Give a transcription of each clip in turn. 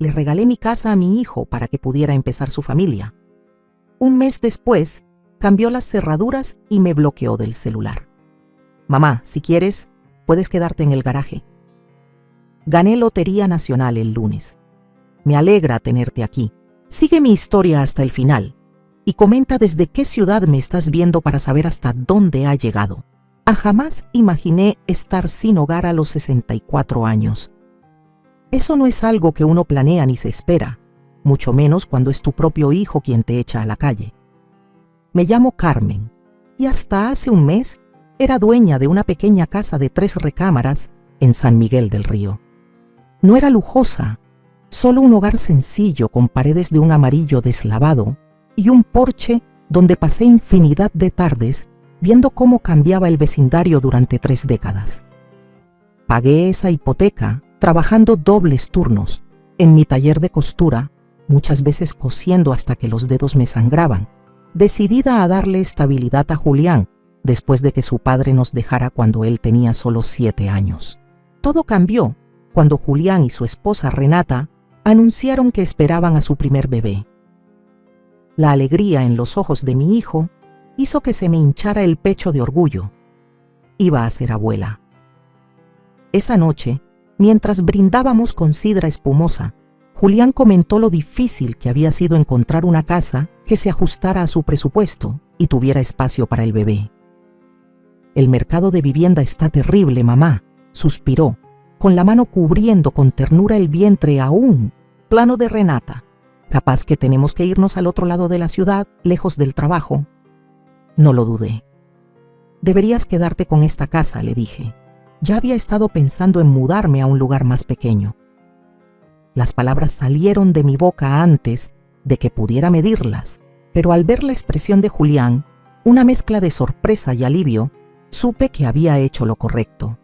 le regalé mi casa a mi hijo para que pudiera empezar su familia. Un mes después, cambió las cerraduras y me bloqueó del celular. Mamá, si quieres, puedes quedarte en el garaje. Gané Lotería Nacional el lunes. Me alegra tenerte aquí. Sigue mi historia hasta el final y comenta desde qué ciudad me estás viendo para saber hasta dónde ha llegado. Jamás imaginé estar sin hogar a los 64 años. Eso no es algo que uno planea ni se espera, mucho menos cuando es tu propio hijo quien te echa a la calle. Me llamo Carmen y hasta hace un mes era dueña de una pequeña casa de 3 recámaras en San Miguel del Río. No era lujosa, solo un hogar sencillo con paredes de un amarillo deslavado y un porche donde pasé infinidad de tardes viendo cómo cambiaba el vecindario durante 3 décadas. Pagué esa hipoteca trabajando dobles turnos en mi taller de costura, muchas veces cosiendo hasta que los dedos me sangraban, decidida a darle estabilidad a Julián después de que su padre nos dejara cuando él tenía solo 7 años. Todo cambió cuando Julián y su esposa Renata anunciaron que esperaban a su primer bebé. La alegría en los ojos de mi hijo hizo que se me hinchara el pecho de orgullo. Iba a ser abuela. Esa noche, mientras brindábamos con sidra espumosa, Julián comentó lo difícil que había sido encontrar una casa que se ajustara a su presupuesto y tuviera espacio para el bebé. El mercado de vivienda está terrible, mamá, suspiró, con la mano cubriendo con ternura el vientre aún plano de Renata. Capaz que tenemos que irnos al otro lado de la ciudad, lejos del trabajo. No lo dudé. Deberías quedarte con esta casa, le dije. Ya había estado pensando en mudarme a un lugar más pequeño. Las palabras salieron de mi boca antes de que pudiera medirlas, pero al ver la expresión de Julián, una mezcla de sorpresa y alivio, supe que había hecho lo correcto.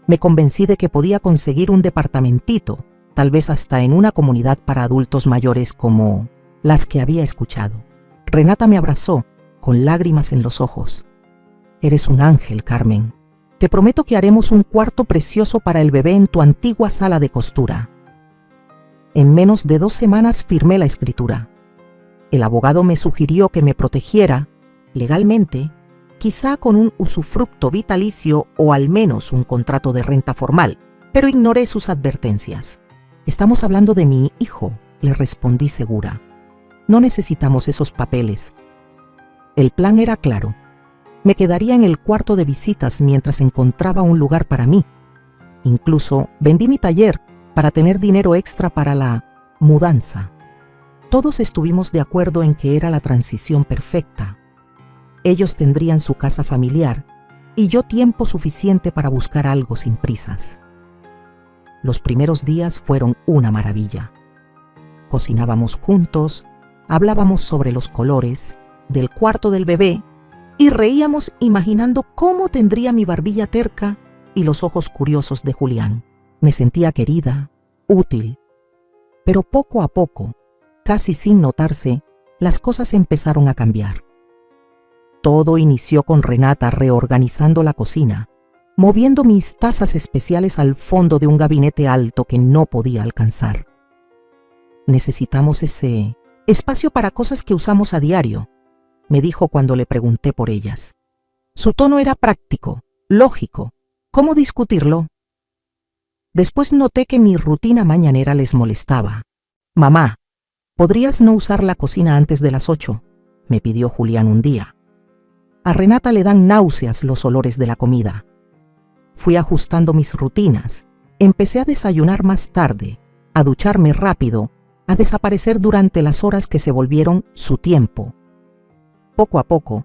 Me convencí de que podía conseguir un departamentito, tal vez hasta en una comunidad para adultos mayores como las que había escuchado. Renata me abrazó, con lágrimas en los ojos. Eres un ángel, Carmen. Te prometo que haremos un cuarto precioso para el bebé en tu antigua sala de costura. En menos de 2 semanas firmé la escritura. El abogado me sugirió que me protegiera, legalmente, quizá con un usufructo vitalicio o al menos un contrato de renta formal, pero ignoré sus advertencias. Estamos hablando de mi hijo, le respondí segura. No necesitamos esos papeles. El plan era claro. Me quedaría en el cuarto de visitas mientras encontraba un lugar para mí. Incluso vendí mi taller para tener dinero extra para la mudanza. Todos estuvimos de acuerdo en que era la transición perfecta. Ellos tendrían su casa familiar y yo tiempo suficiente para buscar algo sin prisas. Los primeros días fueron una maravilla. Cocinábamos juntos, hablábamos sobre los colores del cuarto del bebé y reíamos imaginando cómo tendría mi barbilla terca y los ojos curiosos de Julián. Me sentía querida, útil. Pero poco a poco, casi sin notarse, las cosas empezaron a cambiar. Todo inició con Renata reorganizando la cocina, moviendo mis tazas especiales al fondo de un gabinete alto que no podía alcanzar. Necesitamos ese espacio para cosas que usamos a diario, me dijo cuando le pregunté por ellas. Su tono era práctico, lógico. ¿Cómo discutirlo? Después noté que mi rutina mañanera les molestaba. Mamá, ¿podrías no usar la cocina antes de las 8? Me pidió Julián un día. A Renata le dan náuseas los olores de la comida. Fui ajustando mis rutinas. Empecé a desayunar más tarde, a ducharme rápido, a desaparecer durante las horas que se volvieron su tiempo. Poco a poco,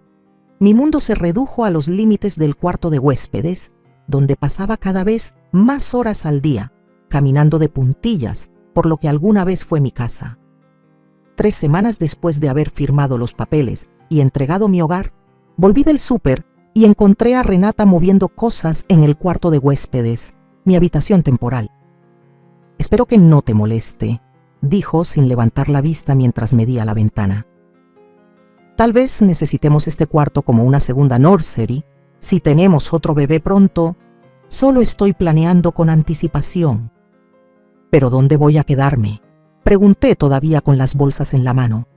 mi mundo se redujo a los límites del cuarto de huéspedes, donde pasaba cada vez más horas al día, caminando de puntillas, por lo que alguna vez fue mi casa. 3 semanas después de haber firmado los papeles y entregado mi hogar, volví del súper y encontré a Renata moviendo cosas en el cuarto de huéspedes, mi habitación temporal. Espero que no te moleste, dijo sin levantar la vista mientras medía la ventana. Tal vez necesitemos este cuarto como una segunda nursery. Si tenemos otro bebé pronto, solo estoy planeando con anticipación. ¿Pero dónde voy a quedarme?, pregunté todavía con las bolsas en la mano.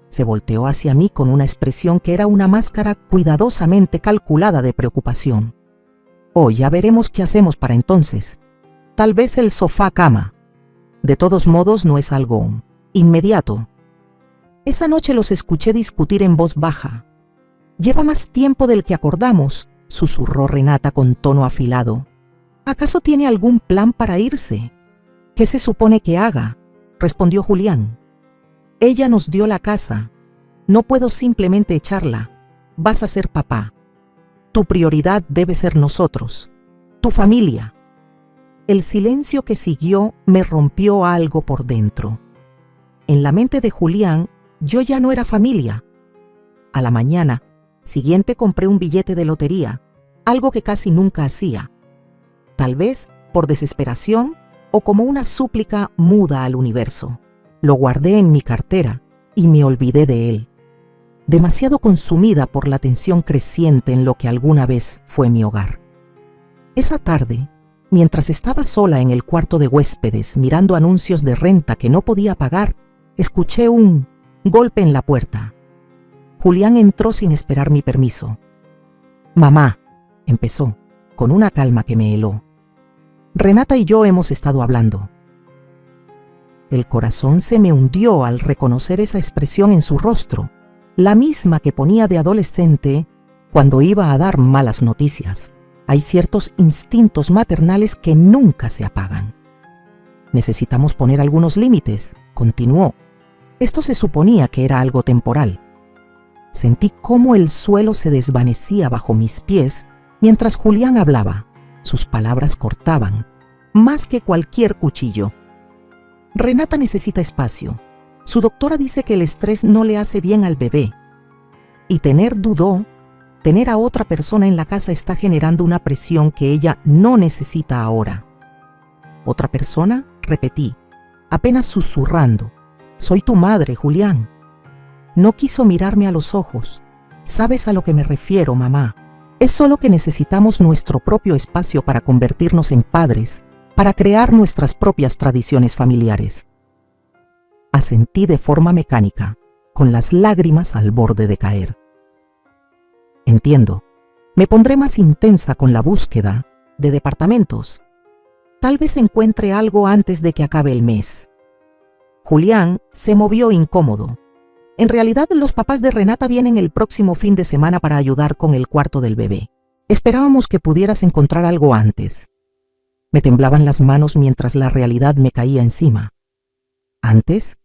Se volteó hacia mí con una expresión que era una máscara cuidadosamente calculada de preocupación. Oh, ya veremos qué hacemos para entonces. Tal vez el sofá-cama. De todos modos, no es algo inmediato. Esa noche los escuché discutir en voz baja. «Lleva más tiempo del que acordamos», susurró Renata con tono afilado. «¿Acaso tiene algún plan para irse?» «¿Qué se supone que haga?», respondió Julián. «Ella nos dio la casa. No puedo simplemente echarla. Vas a ser papá. Tu prioridad debe ser nosotros, tu familia». El silencio que siguió me rompió algo por dentro. En la mente de Julián, yo ya no era familia. A la mañana siguiente compré un billete de lotería, algo que casi nunca hacía. Tal vez por desesperación o como una súplica muda al universo. Lo guardé en mi cartera y me olvidé de él, demasiado consumida por la tensión creciente en lo que alguna vez fue mi hogar. Esa tarde, mientras estaba sola en el cuarto de huéspedes mirando anuncios de renta que no podía pagar, escuché un golpe en la puerta. Julián entró sin esperar mi permiso. «Mamá», empezó, con una calma que me heló. «Renata y yo hemos estado hablando». El corazón se me hundió al reconocer esa expresión en su rostro, la misma que ponía de adolescente cuando iba a dar malas noticias. Hay ciertos instintos maternales que nunca se apagan. «Necesitamos poner algunos límites», continuó. Esto se suponía que era algo temporal. Sentí cómo el suelo se desvanecía bajo mis pies mientras Julián hablaba. Sus palabras cortaban, más que cualquier cuchillo. «Renata necesita espacio. Su doctora dice que el estrés no le hace bien al bebé. Y tener a otra persona en la casa está generando una presión que ella no necesita ahora». «¿Otra persona?», repetí, apenas susurrando. «Soy tu madre, Julián». No quiso mirarme a los ojos. «Sabes a lo que me refiero, mamá. Es solo que necesitamos nuestro propio espacio para convertirnos en padres, para crear nuestras propias tradiciones familiares». Asentí de forma mecánica, con las lágrimas al borde de caer. «Entiendo. Me pondré más intensa con la búsqueda de departamentos. Tal vez encuentre algo antes de que acabe el mes». Julián se movió incómodo. «En realidad, los papás de Renata vienen el próximo fin de semana para ayudar con el cuarto del bebé. Esperábamos que pudieras encontrar algo antes». Me temblaban las manos mientras la realidad me caía encima. «¿Antes?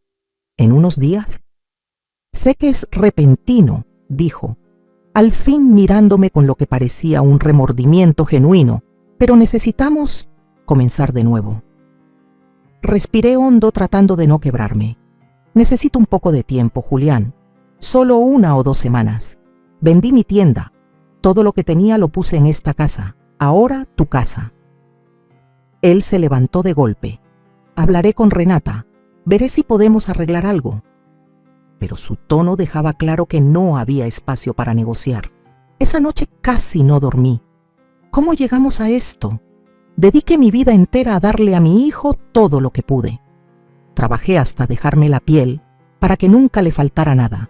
¿En unos días?» «Sé que es repentino», dijo, al fin mirándome con lo que parecía un remordimiento genuino, «pero necesitamos comenzar de nuevo». Respiré hondo tratando de no quebrarme. «Necesito un poco de tiempo, Julián. Solo 1 o 2 semanas. Vendí mi tienda. Todo lo que tenía lo puse en esta casa. Ahora tu casa». Él se levantó de golpe. «Hablaré con Renata. Veré si podemos arreglar algo». Pero su tono dejaba claro que no había espacio para negociar. Esa noche casi no dormí. ¿Cómo llegamos a esto? Dediqué mi vida entera a darle a mi hijo todo lo que pude. Trabajé hasta dejarme la piel para que nunca le faltara nada.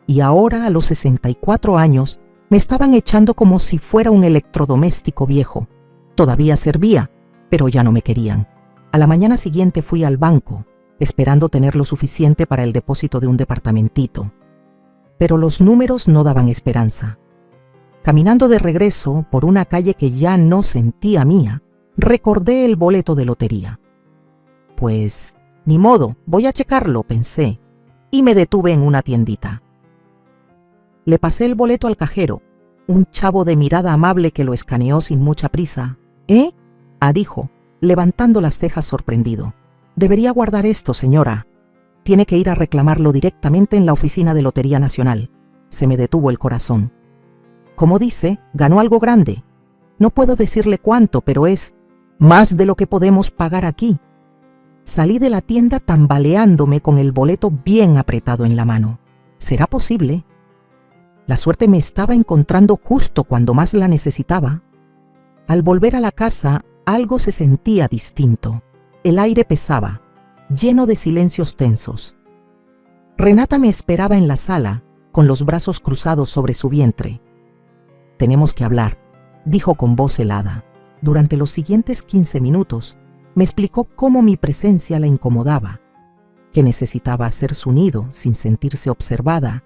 Y ahora, a los 64 años, me estaban echando como si fuera un electrodoméstico viejo. Todavía servía, pero ya no me querían. A la mañana siguiente fui al banco, esperando tener lo suficiente para el depósito de un departamentito. Pero los números no daban esperanza. Caminando de regreso por una calle que ya no sentía mía, recordé el boleto de lotería. Pues, ni modo, voy a checarlo, pensé, y me detuve en una tiendita. Le pasé el boleto al cajero, un chavo de mirada amable que lo escaneó sin mucha prisa. «¿Eh?», dijo, levantando las cejas sorprendido. «Debería guardar esto, señora. Tiene que ir a reclamarlo directamente en la oficina de Lotería Nacional». Se me detuvo el corazón. Como dice, ganó algo grande. No puedo decirle cuánto, pero es más de lo que podemos pagar aquí. Salí de la tienda tambaleándome con el boleto bien apretado en la mano. ¿Será posible? La suerte me estaba encontrando justo cuando más la necesitaba. Al volver a la casa, algo se sentía distinto. El aire pesaba, lleno de silencios tensos. Renata me esperaba en la sala, con los brazos cruzados sobre su vientre. «Tenemos que hablar», dijo con voz helada. Durante los siguientes 15 minutos, me explicó cómo mi presencia la incomodaba, que necesitaba hacer su nido sin sentirse observada,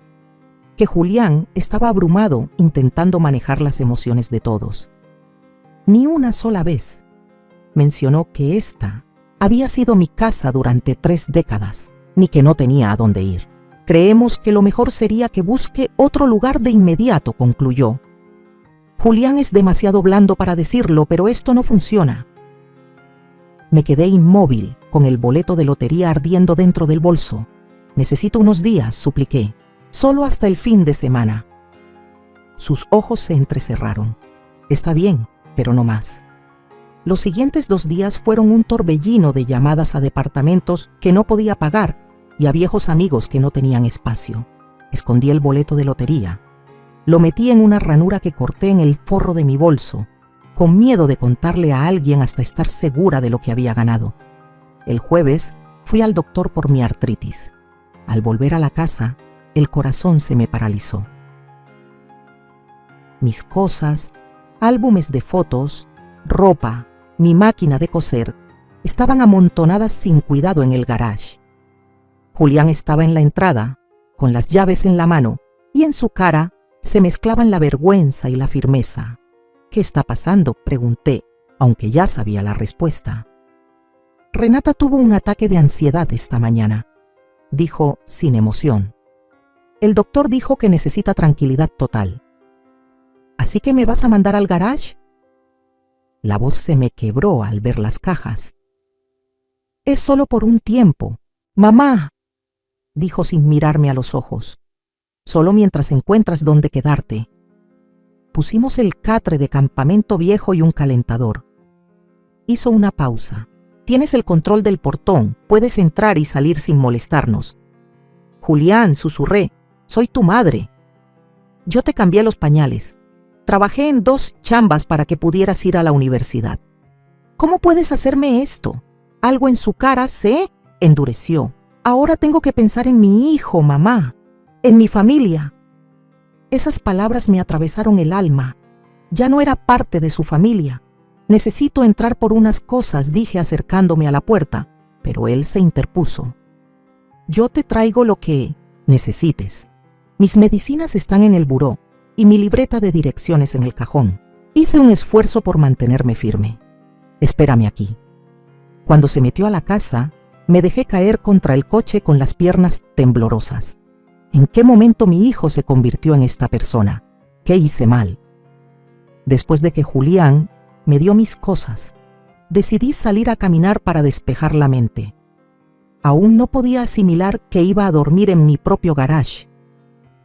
que Julián estaba abrumado intentando manejar las emociones de todos. Ni una sola vez mencionó que esta había sido mi casa durante 3 décadas, ni que no tenía a dónde ir. «Creemos que lo mejor sería que busque otro lugar de inmediato», concluyó. «Julián es demasiado blando para decirlo, pero esto no funciona». Me quedé inmóvil, con el boleto de lotería ardiendo dentro del bolso. «Necesito unos días», supliqué. «Solo hasta el fin de semana». Sus ojos se entrecerraron. «Está bien, pero no más». Los siguientes 2 días fueron un torbellino de llamadas a departamentos que no podía pagar y a viejos amigos que no tenían espacio. Escondí el boleto de lotería. Lo metí en una ranura que corté en el forro de mi bolso, con miedo de contarle a alguien hasta estar segura de lo que había ganado. El jueves fui al doctor por mi artritis. Al volver a la casa, el corazón se me paralizó. Mis cosas, álbumes de fotos, ropa, mi máquina de coser, estaban amontonadas sin cuidado en el garage. Julián estaba en la entrada, con las llaves en la mano, y en su cara se mezclaban la vergüenza y la firmeza. «¿Qué está pasando?», pregunté, aunque ya sabía la respuesta. «Renata tuvo un ataque de ansiedad esta mañana», dijo sin emoción. «El doctor dijo que necesita tranquilidad total». «¿Así que me vas a mandar al garage?». La voz se me quebró al ver las cajas. «Es solo por un tiempo. Mamá», dijo sin mirarme a los ojos. «Solo mientras encuentras dónde quedarte». Pusimos el catre de campamento viejo y un calentador. Hizo una pausa. «Tienes el control del portón, puedes entrar y salir sin molestarnos». «Julián», susurré, «soy tu madre. Yo te cambié los pañales. Trabajé en 2 chambas para que pudieras ir a la universidad. ¿Cómo puedes hacerme esto?». Algo en su cara se endureció. «Ahora tengo que pensar en mi hijo, mamá, en mi familia». Esas palabras me atravesaron el alma. Ya no era parte de su familia. «Necesito entrar por unas cosas», dije acercándome a la puerta, pero él se interpuso. «Yo te traigo lo que necesites. Mis medicinas están en el buró y mi libreta de direcciones en el cajón». Hice un esfuerzo por mantenerme firme. «Espérame aquí». Cuando se metió a la casa, me dejé caer contra el coche con las piernas temblorosas. ¿En qué momento mi hijo se convirtió en esta persona? ¿Qué hice mal? Después de que Julián me dio mis cosas, decidí salir a caminar para despejar la mente. Aún no podía asimilar que iba a dormir en mi propio garage.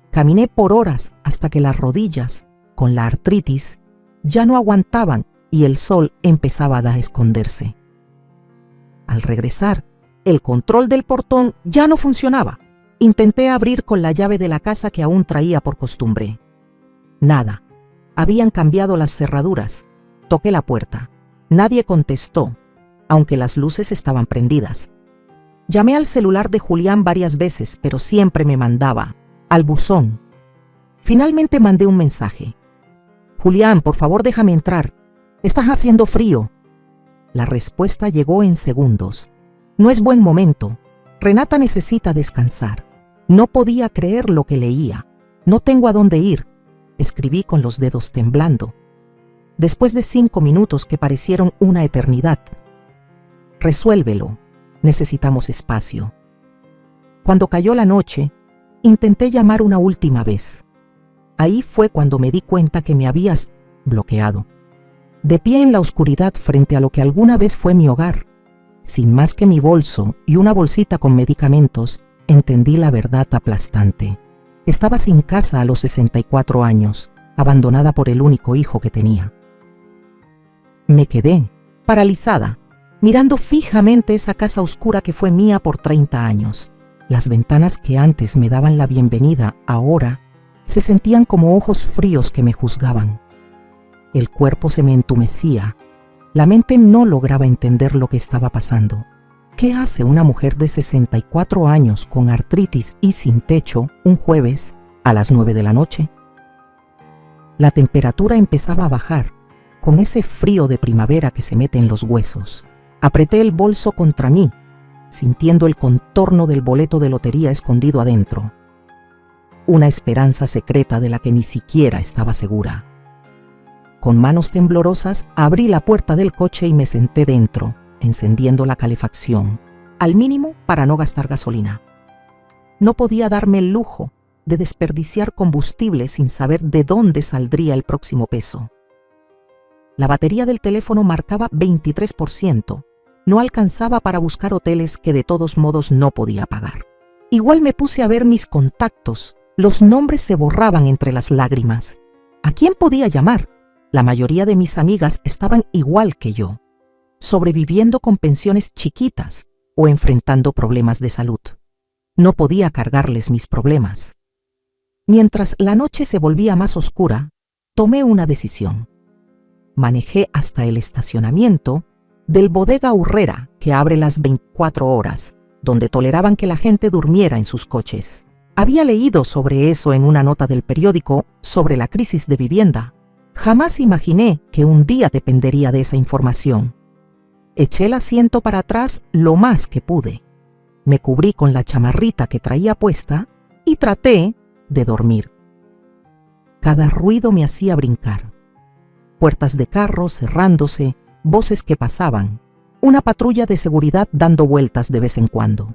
Caminé por horas hasta que las rodillas, con la artritis, ya no aguantaban y el sol empezaba a esconderse. Al regresar, el control del portón ya no funcionaba. Intenté abrir con la llave de la casa que aún traía por costumbre. Nada. Habían cambiado las cerraduras. Toqué la puerta. Nadie contestó, aunque las luces estaban prendidas. Llamé al celular de Julián varias veces, pero siempre me mandaba al buzón. Finalmente mandé un mensaje. «Julián, por favor déjame entrar. Estás haciendo frío». La respuesta llegó en segundos. «No es buen momento. Renata necesita descansar». No podía creer lo que leía. «No tengo a dónde ir», escribí con los dedos temblando. Después de 5 minutos que parecieron una eternidad. «Resuélvelo. Necesitamos espacio». Cuando cayó la noche, intenté llamar una última vez. Ahí fue cuando me di cuenta que me habías bloqueado. De pie en la oscuridad frente a lo que alguna vez fue mi hogar, sin más que mi bolso y una bolsita con medicamentos, entendí la verdad aplastante. Estaba sin casa a los 64 años, abandonada por el único hijo que tenía. Me quedé, paralizada, mirando fijamente esa casa oscura que fue mía por 30 años. Las ventanas que antes me daban la bienvenida, ahora se sentían como ojos fríos que me juzgaban. El cuerpo se me entumecía, La mente no lograba entender lo que estaba pasando. ¿Qué hace una mujer de 64 años con artritis y sin techo un jueves a las 9 de la noche? La temperatura empezaba a bajar, con ese frío de primavera que se mete en los huesos. Apreté el bolso contra mí, sintiendo el contorno del boleto de lotería escondido adentro. Una esperanza secreta de la que ni siquiera estaba segura. Con manos temblorosas abrí la puerta del coche y me senté dentro, encendiendo la calefacción, al mínimo para no gastar gasolina. No podía darme el lujo de desperdiciar combustible sin saber de dónde saldría el próximo peso. La batería del teléfono marcaba 23%. No alcanzaba para buscar hoteles que de todos modos no podía pagar. Igual me puse a ver mis contactos. Los nombres se borraban entre las lágrimas. ¿A quién podía llamar? La mayoría de mis amigas estaban igual que yo, sobreviviendo con pensiones chiquitas o enfrentando problemas de salud. No podía cargarles mis problemas. Mientras la noche se volvía más oscura, tomé una decisión. Manejé hasta el estacionamiento del Bodega Urrera, que abre las 24 horas, donde toleraban que la gente durmiera en sus coches. Había leído sobre eso en una nota del periódico sobre la crisis de vivienda. Jamás imaginé que un día dependería de esa información. Eché el asiento para atrás lo más que pude. Me cubrí con la chamarrita que traía puesta y traté de dormir. Cada ruido me hacía brincar. Puertas de carro cerrándose, voces que pasaban, una patrulla de seguridad dando vueltas de vez en cuando.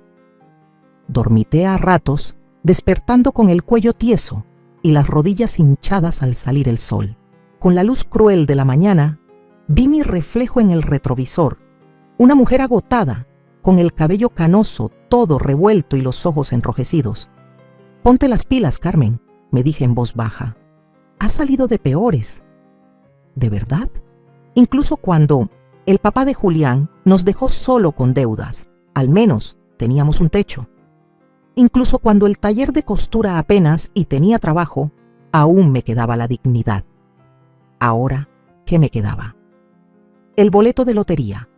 Dormité a ratos, despertando con el cuello tieso y las rodillas hinchadas al salir el sol. Con la luz cruel de la mañana, vi mi reflejo en el retrovisor, una mujer agotada, con el cabello canoso, todo revuelto y los ojos enrojecidos. «Ponte las pilas, Carmen», me dije en voz baja. «Has salido de peores». ¿De verdad? Incluso cuando el papá de Julián nos dejó solo con deudas, al menos teníamos un techo. Incluso cuando el taller de costura apenas y tenía trabajo, aún me quedaba la dignidad. Ahora, ¿qué me quedaba? El boleto de lotería.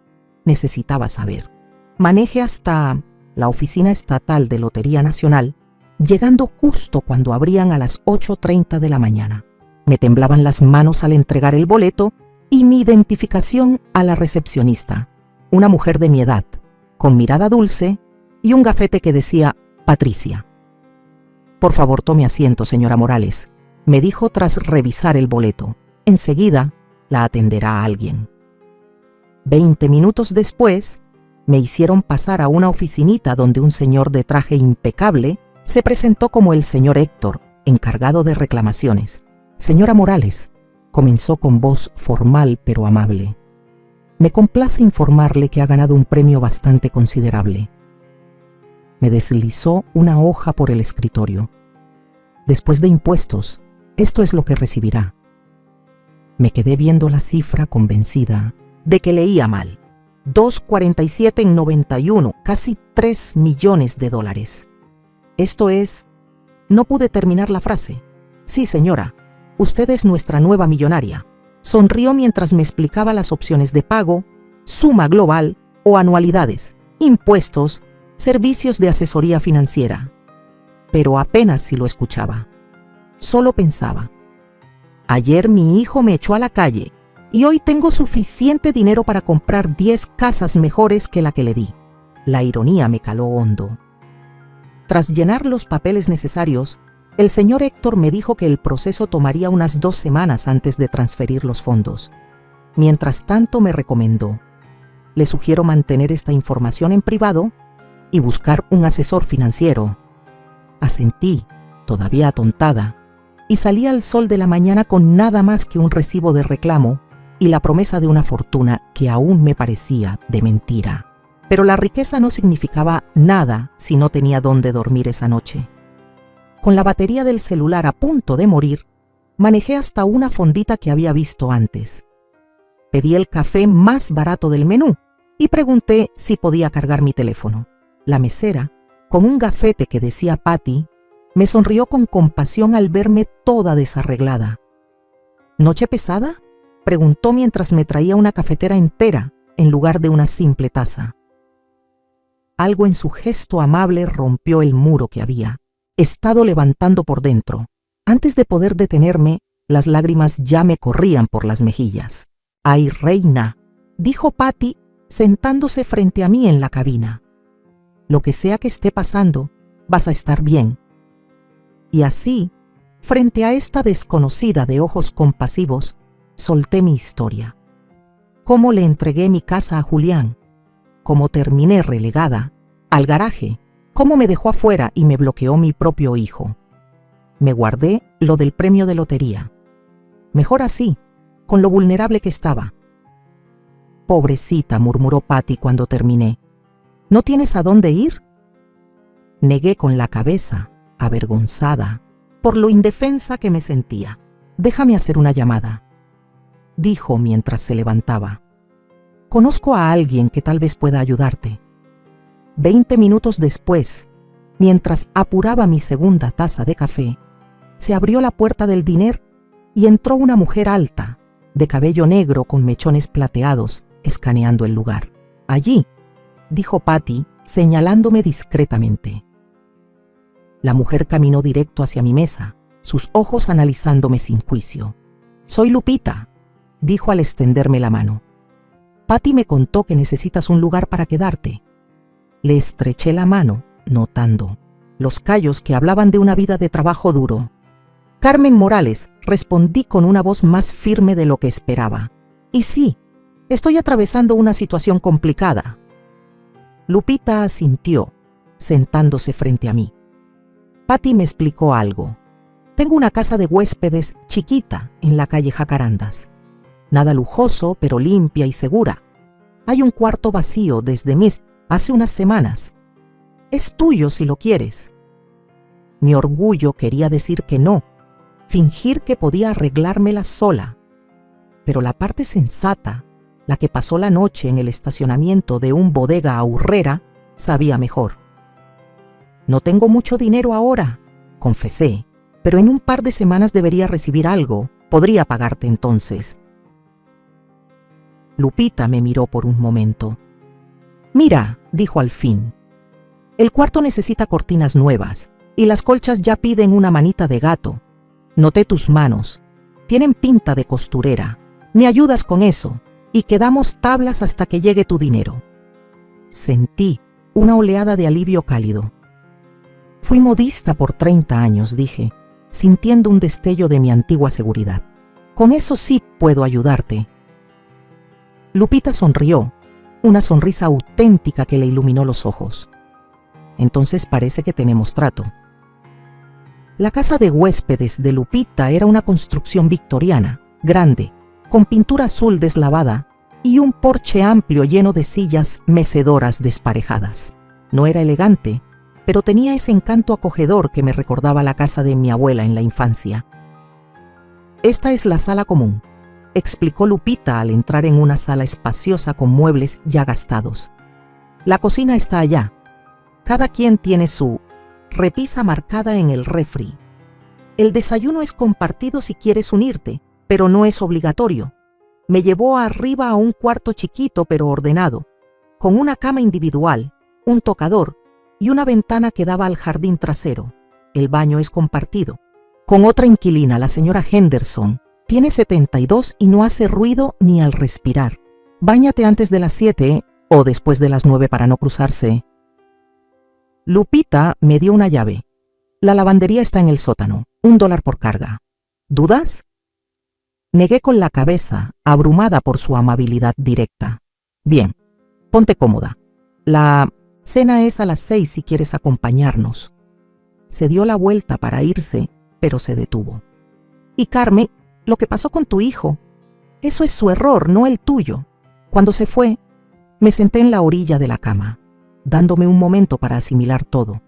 Necesitaba saber. Manejé hasta la Oficina Estatal de Lotería Nacional, llegando justo cuando abrían a las 8:30 de la mañana. Me temblaban las manos al entregar el boleto y mi identificación a la recepcionista, una mujer de mi edad, con mirada dulce y un gafete que decía Patricia. «Por favor, tome asiento, señora Morales», me dijo tras revisar el boleto. «Enseguida la atenderá alguien». 20 minutos después, me hicieron pasar a una oficinita donde un señor de traje impecable se presentó como el señor Héctor, encargado de reclamaciones. «Señora Morales», comenzó con voz formal pero amable. «Me complace informarle que ha ganado un premio bastante considerable». Me deslizó una hoja por el escritorio. «Después de impuestos, esto es lo que recibirá». Me quedé viendo la cifra convencida de que leía mal. 2,47 en 91, casi $3 millones. Esto es... No pude terminar la frase. «Sí, señora, usted es nuestra nueva millonaria». Sonrió mientras me explicaba las opciones de pago, suma global o anualidades, impuestos, servicios de asesoría financiera. Pero apenas si lo escuchaba. Solo pensaba: ayer mi hijo me echó a la calle y hoy tengo suficiente dinero para comprar 10 casas mejores que la que le di. La ironía me caló hondo. Tras llenar los papeles necesarios, el señor Héctor me dijo que el proceso tomaría unas 2 semanas antes de transferir los fondos. Mientras tanto me recomendó: le sugiero mantener esta información en privado y buscar un asesor financiero. Asentí, todavía atontada, y salí al sol de la mañana con nada más que un recibo de reclamo y la promesa de una fortuna que aún me parecía de mentira. Pero la riqueza no significaba nada si no tenía dónde dormir esa noche. Con la batería del celular a punto de morir, manejé hasta una fondita que había visto antes. Pedí el café más barato del menú y pregunté si podía cargar mi teléfono. La mesera, con un gafete que decía Patty, me sonrió con compasión al verme toda desarreglada. «¿Noche pesada?», Preguntó mientras me traía una cafetera entera en lugar de una simple taza. Algo en su gesto amable rompió el muro que había estado levantando por dentro. Antes de poder detenerme, las lágrimas ya me corrían por las mejillas. «Ay, reina», dijo Patty, sentándose frente a mí en la cabina. «Lo que sea que esté pasando, vas a estar bien». Y así, frente a esta desconocida de ojos compasivos, solté mi historia. Cómo le entregué mi casa a Julián, cómo terminé relegada al garaje, cómo me dejó afuera y me bloqueó mi propio hijo. Me guardé lo del premio de lotería. Mejor así, con lo vulnerable que estaba. «Pobrecita», murmuró Patty cuando terminé. «¿No tienes a dónde ir?». Negué con la cabeza, avergonzada, por lo indefensa que me sentía. «Déjame hacer una llamada», dijo mientras se levantaba. «Conozco a alguien que tal vez pueda ayudarte». 20 minutos después, mientras apuraba mi segunda taza de café, se abrió la puerta del diner y entró una mujer alta, de cabello negro con mechones plateados, escaneando el lugar. «Allí», dijo Patty, señalándome discretamente. La mujer caminó directo hacia mi mesa, sus ojos analizándome sin juicio. «Soy Lupita», dijo al extenderme la mano. «Patty me contó que necesitas un lugar para quedarte». Le estreché la mano, notando los callos que hablaban de una vida de trabajo duro. «Carmen Morales», respondí con una voz más firme de lo que esperaba. «Y sí, estoy atravesando una situación complicada». Lupita asintió, sentándose frente a mí. Patty me explicó algo. «Tengo una casa de huéspedes chiquita en la calle Jacarandas. Nada lujoso, pero limpia y segura. Hay un cuarto vacío desde hace unas semanas. Es tuyo si lo quieres». Mi orgullo quería decir que no, fingir que podía arreglármela sola. Pero la parte sensata, la que pasó la noche en el estacionamiento de un bodega aurrera, sabía mejor. «No tengo mucho dinero ahora», confesé, «pero en un par de semanas debería recibir algo. Podría pagarte entonces». Lupita me miró por un momento. «Mira», dijo al fin, «el cuarto necesita cortinas nuevas y las colchas ya piden una manita de gato. Noté tus manos. Tienen pinta de costurera. Me ayudas con eso y quedamos tablas hasta que llegue tu dinero». Sentí una oleada de alivio cálido. «Fui modista por 30 años», dije, sintiendo un destello de mi antigua seguridad. «Con eso sí puedo ayudarte». Lupita sonrió, una sonrisa auténtica que le iluminó los ojos. «Entonces parece que tenemos trato». La casa de huéspedes de Lupita era una construcción victoriana, grande, con pintura azul deslavada y un porche amplio lleno de sillas mecedoras desparejadas. No era elegante, pero tenía ese encanto acogedor que me recordaba la casa de mi abuela en la infancia. «Esta es la sala común», explicó Lupita al entrar en una sala espaciosa con muebles ya gastados. «La cocina está allá. Cada quien tiene su repisa marcada en el refri. El desayuno es compartido si quieres unirte, pero no es obligatorio». Me llevó arriba a un cuarto chiquito pero ordenado, con una cama individual, un tocador y una ventana que daba al jardín trasero. El baño es compartido. Con otra inquilina, la señora Henderson. Tiene 72 y no hace ruido ni al respirar. Báñate antes de las 7 o después de las 9 para no cruzarse. Lupita me dio una llave. La lavandería está en el sótano, $1 por carga. ¿Dudas? Negué con la cabeza, abrumada por su amabilidad directa. Bien, ponte cómoda. La cena es a las 6 si quieres acompañarnos. Se dio la vuelta para irse, pero se detuvo. Y Carmen, lo que pasó con tu hijo, eso es su error, no el tuyo. Cuando se fue, me senté en la orilla de la cama, dándome un momento para asimilar todo.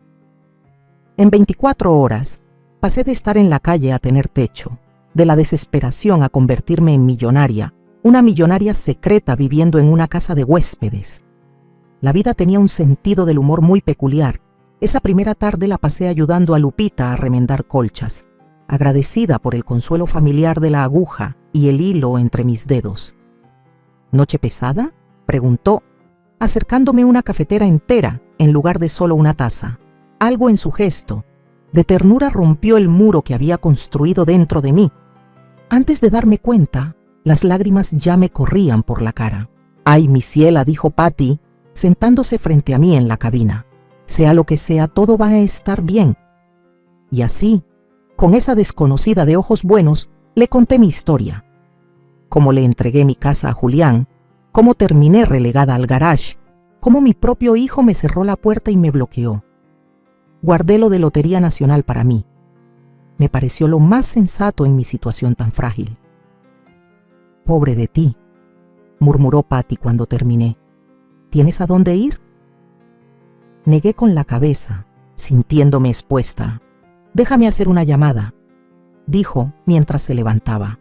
En 24 horas, pasé de estar en la calle a tener techo, de la desesperación a convertirme en millonaria, una millonaria secreta viviendo en una casa de huéspedes. La vida tenía un sentido del humor muy peculiar. Esa primera tarde la pasé ayudando a Lupita a remendar colchas. agradecida por el consuelo familiar de la aguja y el hilo entre mis dedos. ¿Noche pesada?, preguntó, acercándome una cafetera entera en lugar de solo una taza. Algo en su gesto de ternura rompió el muro que había construido dentro de mí. Antes de darme cuenta, las lágrimas ya me corrían por la cara. «Ay, mi ciela», dijo Patty, sentándose frente a mí en la cabina. «Sea lo que sea, todo va a estar bien». Y así, con esa desconocida de ojos buenos, le conté mi historia. Cómo le entregué mi casa a Julián, cómo terminé relegada al garage, cómo mi propio hijo me cerró la puerta y me bloqueó. Guardé lo de Lotería Nacional para mí. Me pareció lo más sensato en mi situación tan frágil. «Pobre de ti», murmuró Patty cuando terminé. «¿Tienes a dónde ir?». Negué con la cabeza, sintiéndome expuesta. «Déjame hacer una llamada», dijo mientras se levantaba.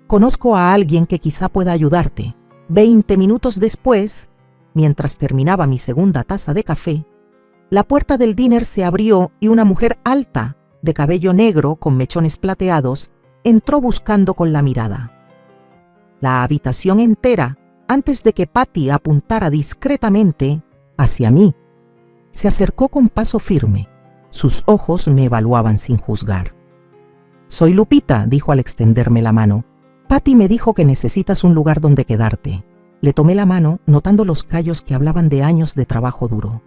«Conozco a alguien que quizá pueda ayudarte». 20 minutos después, mientras terminaba mi segunda taza de café, la puerta del diner se abrió y una mujer alta, de cabello negro con mechones plateados, entró buscando con la mirada. La habitación entera, antes de que Patty apuntara discretamente hacia mí, se acercó con paso firme. Sus ojos me evaluaban sin juzgar. «Soy Lupita», dijo al extenderme la mano. «Patty me dijo que necesitas un lugar donde quedarte». Le tomé la mano, notando los callos que hablaban de años de trabajo duro.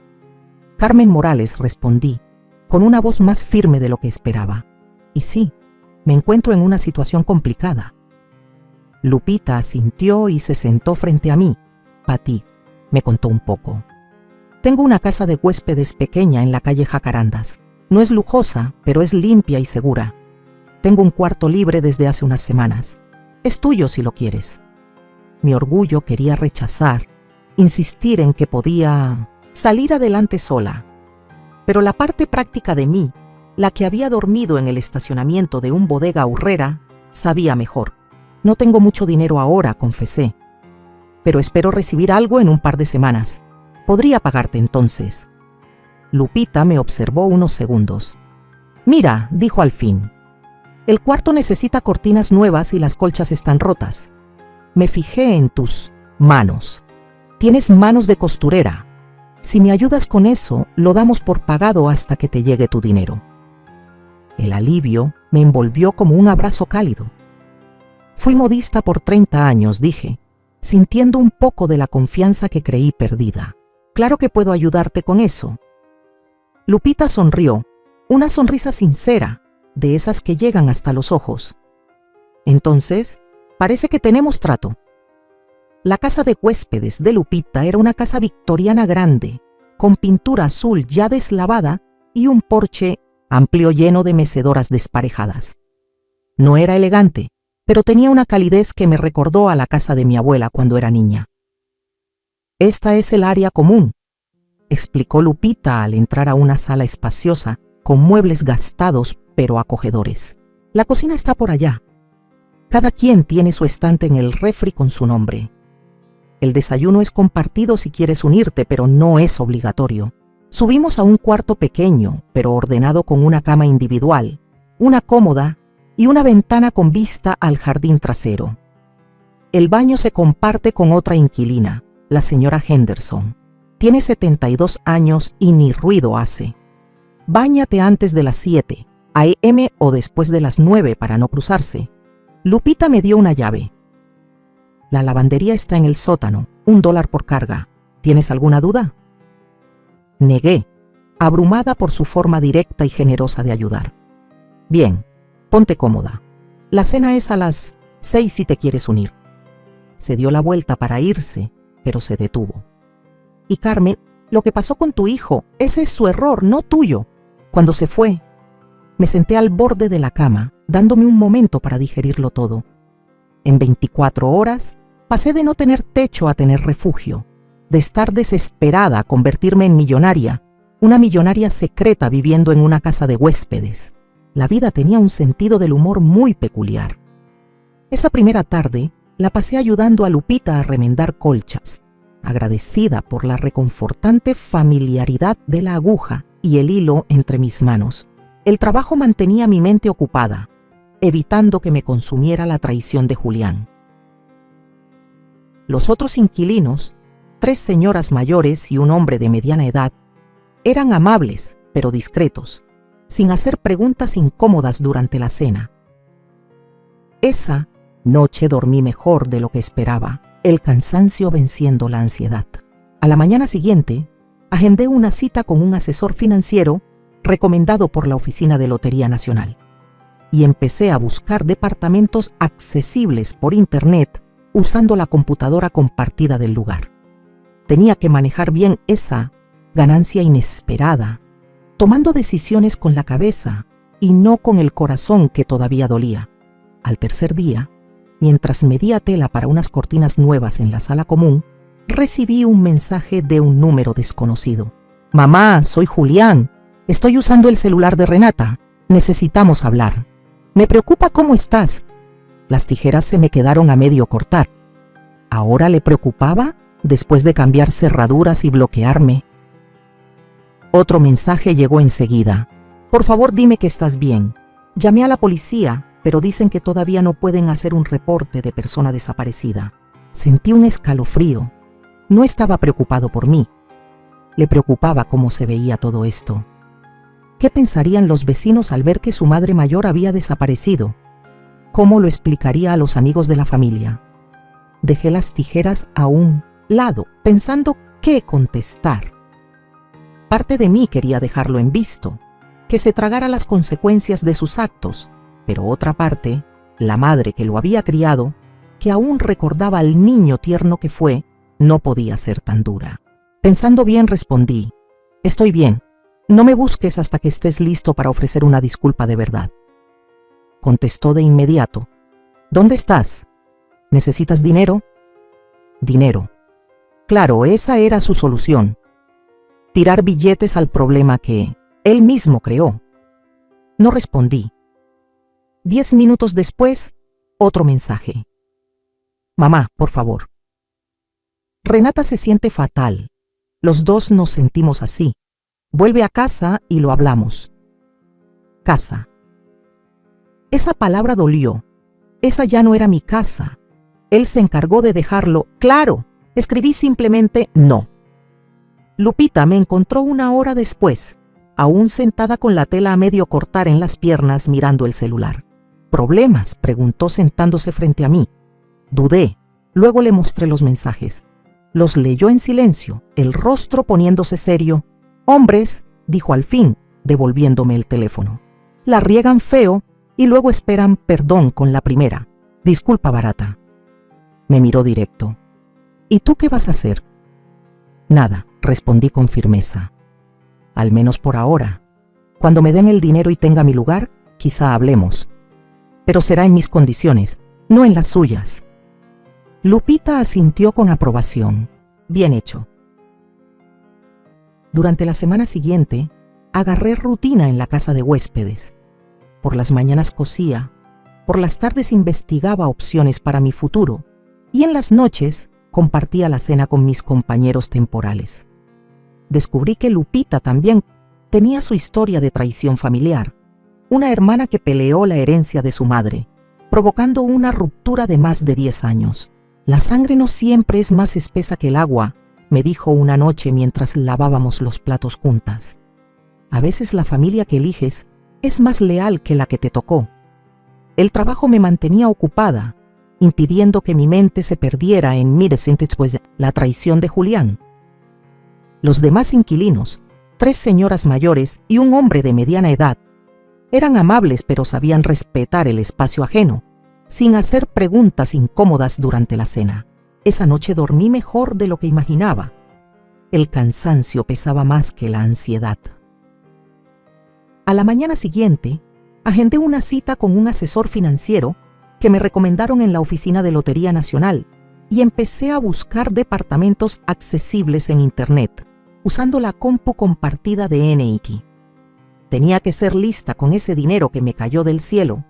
«Carmen Morales», respondí, con una voz más firme de lo que esperaba. «Y sí, me encuentro en una situación complicada». Lupita asintió y se sentó frente a mí. «Patty», me contó un poco. «Tengo una casa de huéspedes pequeña en la calle Jacarandas. No es lujosa, pero es limpia y segura. Tengo un cuarto libre desde hace unas semanas. Es tuyo si lo quieres». Mi orgullo quería rechazar, insistir en que podía salir adelante sola. Pero la parte práctica de mí, la que había dormido en el estacionamiento de un bodega Aurrera, sabía mejor. «No tengo mucho dinero ahora», confesé, «pero espero recibir algo en un par de semanas. Podría pagarte entonces». Lupita me observó unos segundos. «Mira», dijo al fin, «el cuarto necesita cortinas nuevas y las colchas están rotas. Me fijé en tus manos. Tienes manos de costurera. Si me ayudas con eso, lo damos por pagado hasta que te llegue tu dinero». El alivio me envolvió como un abrazo cálido. «Fui modista por 30 años», dije, sintiendo un poco de la confianza que creí perdida. «Claro que puedo ayudarte con eso». Lupita sonrió, una sonrisa sincera, de esas que llegan hasta los ojos. «Entonces, parece que tenemos trato». La casa de huéspedes de Lupita era una casa victoriana grande, con pintura azul ya deslavada y un porche amplio lleno de mecedoras desparejadas. No era elegante, pero tenía una calidez que me recordó a la casa de mi abuela cuando era niña. «Esta es el área común», explicó Lupita al entrar a una sala espaciosa con muebles gastados pero acogedores. «La cocina está por allá. Cada quien tiene su estante en el refri con su nombre. El desayuno es compartido si quieres unirte, pero no es obligatorio. Subimos a un cuarto pequeño, pero ordenado con una cama individual, una cómoda y una ventana con vista al jardín trasero. El baño se comparte con otra inquilina, la señora Henderson. Tiene 72 años y ni ruido hace. Báñate antes de las 7 a.m. o después de las 9 para no cruzarse». Lupita me dio una llave. «La lavandería está en el sótano, $1 por carga. ¿Tienes alguna duda?». Negué, abrumada por su forma directa y generosa de ayudar. «Bien, ponte cómoda. La cena es a las 6 si te quieres unir». Se dio la vuelta para irse, pero se detuvo. «Y Carmen, lo que pasó con tu hijo, ese es su error, no tuyo». Cuando se fue, me senté al borde de la cama, dándome un momento para digerirlo todo. En 24 horas, pasé de no tener techo a tener refugio, de estar desesperada a convertirme en millonaria, una millonaria secreta viviendo en una casa de huéspedes. La vida tenía un sentido del humor muy peculiar. Esa primera tarde, la pasé ayudando a Lupita a remendar colchas, agradecida por la reconfortante familiaridad de la aguja y el hilo entre mis manos. El trabajo mantenía mi mente ocupada, evitando que me consumiera la traición de Julián. Los otros inquilinos, 3 señoras mayores y un hombre de mediana edad, eran amables, pero discretos, sin hacer preguntas incómodas durante la cena. Esa noche dormí mejor de lo que esperaba, el cansancio venciendo la ansiedad. A la mañana siguiente, agendé una cita con un asesor financiero recomendado por la Oficina de Lotería Nacional y empecé a buscar departamentos accesibles por internet usando la computadora compartida del lugar. Tenía que manejar bien esa ganancia inesperada, tomando decisiones con la cabeza y no con el corazón que todavía dolía. Al tercer día, mientras medía tela para unas cortinas nuevas en la sala común, recibí un mensaje de un número desconocido. «Mamá, soy Julián. Estoy usando el celular de Renata. Necesitamos hablar. Me preocupa cómo estás». Las tijeras se me quedaron a medio cortar. ¿Ahora le preocupaba después de cambiar cerraduras y bloquearme? Otro mensaje llegó enseguida. «Por favor, dime que estás bien. Llamé a la policía, pero dicen que todavía no pueden hacer un reporte de persona desaparecida». Sentí un escalofrío. No estaba preocupado por mí. Le preocupaba cómo se veía todo esto. ¿Qué pensarían los vecinos al ver que su madre mayor había desaparecido? ¿Cómo lo explicaría a los amigos de la familia? Dejé las tijeras a un lado, pensando qué contestar. Parte de mí quería dejarlo en visto, que se tragara las consecuencias de sus actos, pero otra parte, la madre que lo había criado, que aún recordaba al niño tierno que fue, no podía ser tan dura. Pensando bien, respondí: «Estoy bien. No me busques hasta que estés listo para ofrecer una disculpa de verdad». Contestó de inmediato: «¿Dónde estás? ¿Necesitas dinero?» Dinero. Claro, esa era su solución. Tirar billetes al problema que él mismo creó. No respondí. 10 minutos después, otro mensaje. «Mamá, por favor. Renata se siente fatal. Los dos nos sentimos así. Vuelve a casa y lo hablamos». Casa. Esa palabra dolió. Esa ya no era mi casa. Él se encargó de dejarlo claro. Escribí simplemente no. Lupita me encontró 1 hora después, aún sentada con la tela a medio cortar en las piernas mirando el celular. «¿Problemas?», preguntó sentándose frente a mí. Dudé. Luego le mostré los mensajes. Los leyó en silencio, el rostro poniéndose serio. «Hombres», dijo al fin, devolviéndome el teléfono. «La riegan feo y luego esperan perdón con la primera. Disculpa barata». Me miró directo. «¿Y tú qué vas a hacer?». «Nada», respondí con firmeza. «Al menos por ahora. Cuando me den el dinero y tenga mi lugar, quizá hablemos. Pero será en mis condiciones, no en las suyas». Lupita asintió con aprobación. «Bien hecho». Durante la semana siguiente, agarré rutina en la casa de huéspedes. Por las mañanas cosía, por las tardes investigaba opciones para mi futuro y en las noches compartía la cena con mis compañeros temporales. Descubrí que Lupita también tenía su historia de traición familiar, una hermana que peleó la herencia de su madre, provocando una ruptura de más de 10 años. «La sangre no siempre es más espesa que el agua», me dijo una noche mientras lavábamos los platos juntas. «A veces la familia que eliges es más leal que la que te tocó». El trabajo me mantenía ocupada, impidiendo que mi mente se perdiera en la traición de Julián. Los demás inquilinos, 3 señoras mayores y un hombre de mediana edad, eran amables pero sabían respetar el espacio ajeno, sin hacer preguntas incómodas durante la cena. Esa noche dormí mejor de lo que imaginaba. El cansancio pesaba más que la ansiedad. A la mañana siguiente, agendé una cita con un asesor financiero que me recomendaron en la Oficina de Lotería Nacional y empecé a buscar departamentos accesibles en internet, usando la compu compartida de NX. Tenía que ser lista con ese dinero que me cayó del cielo,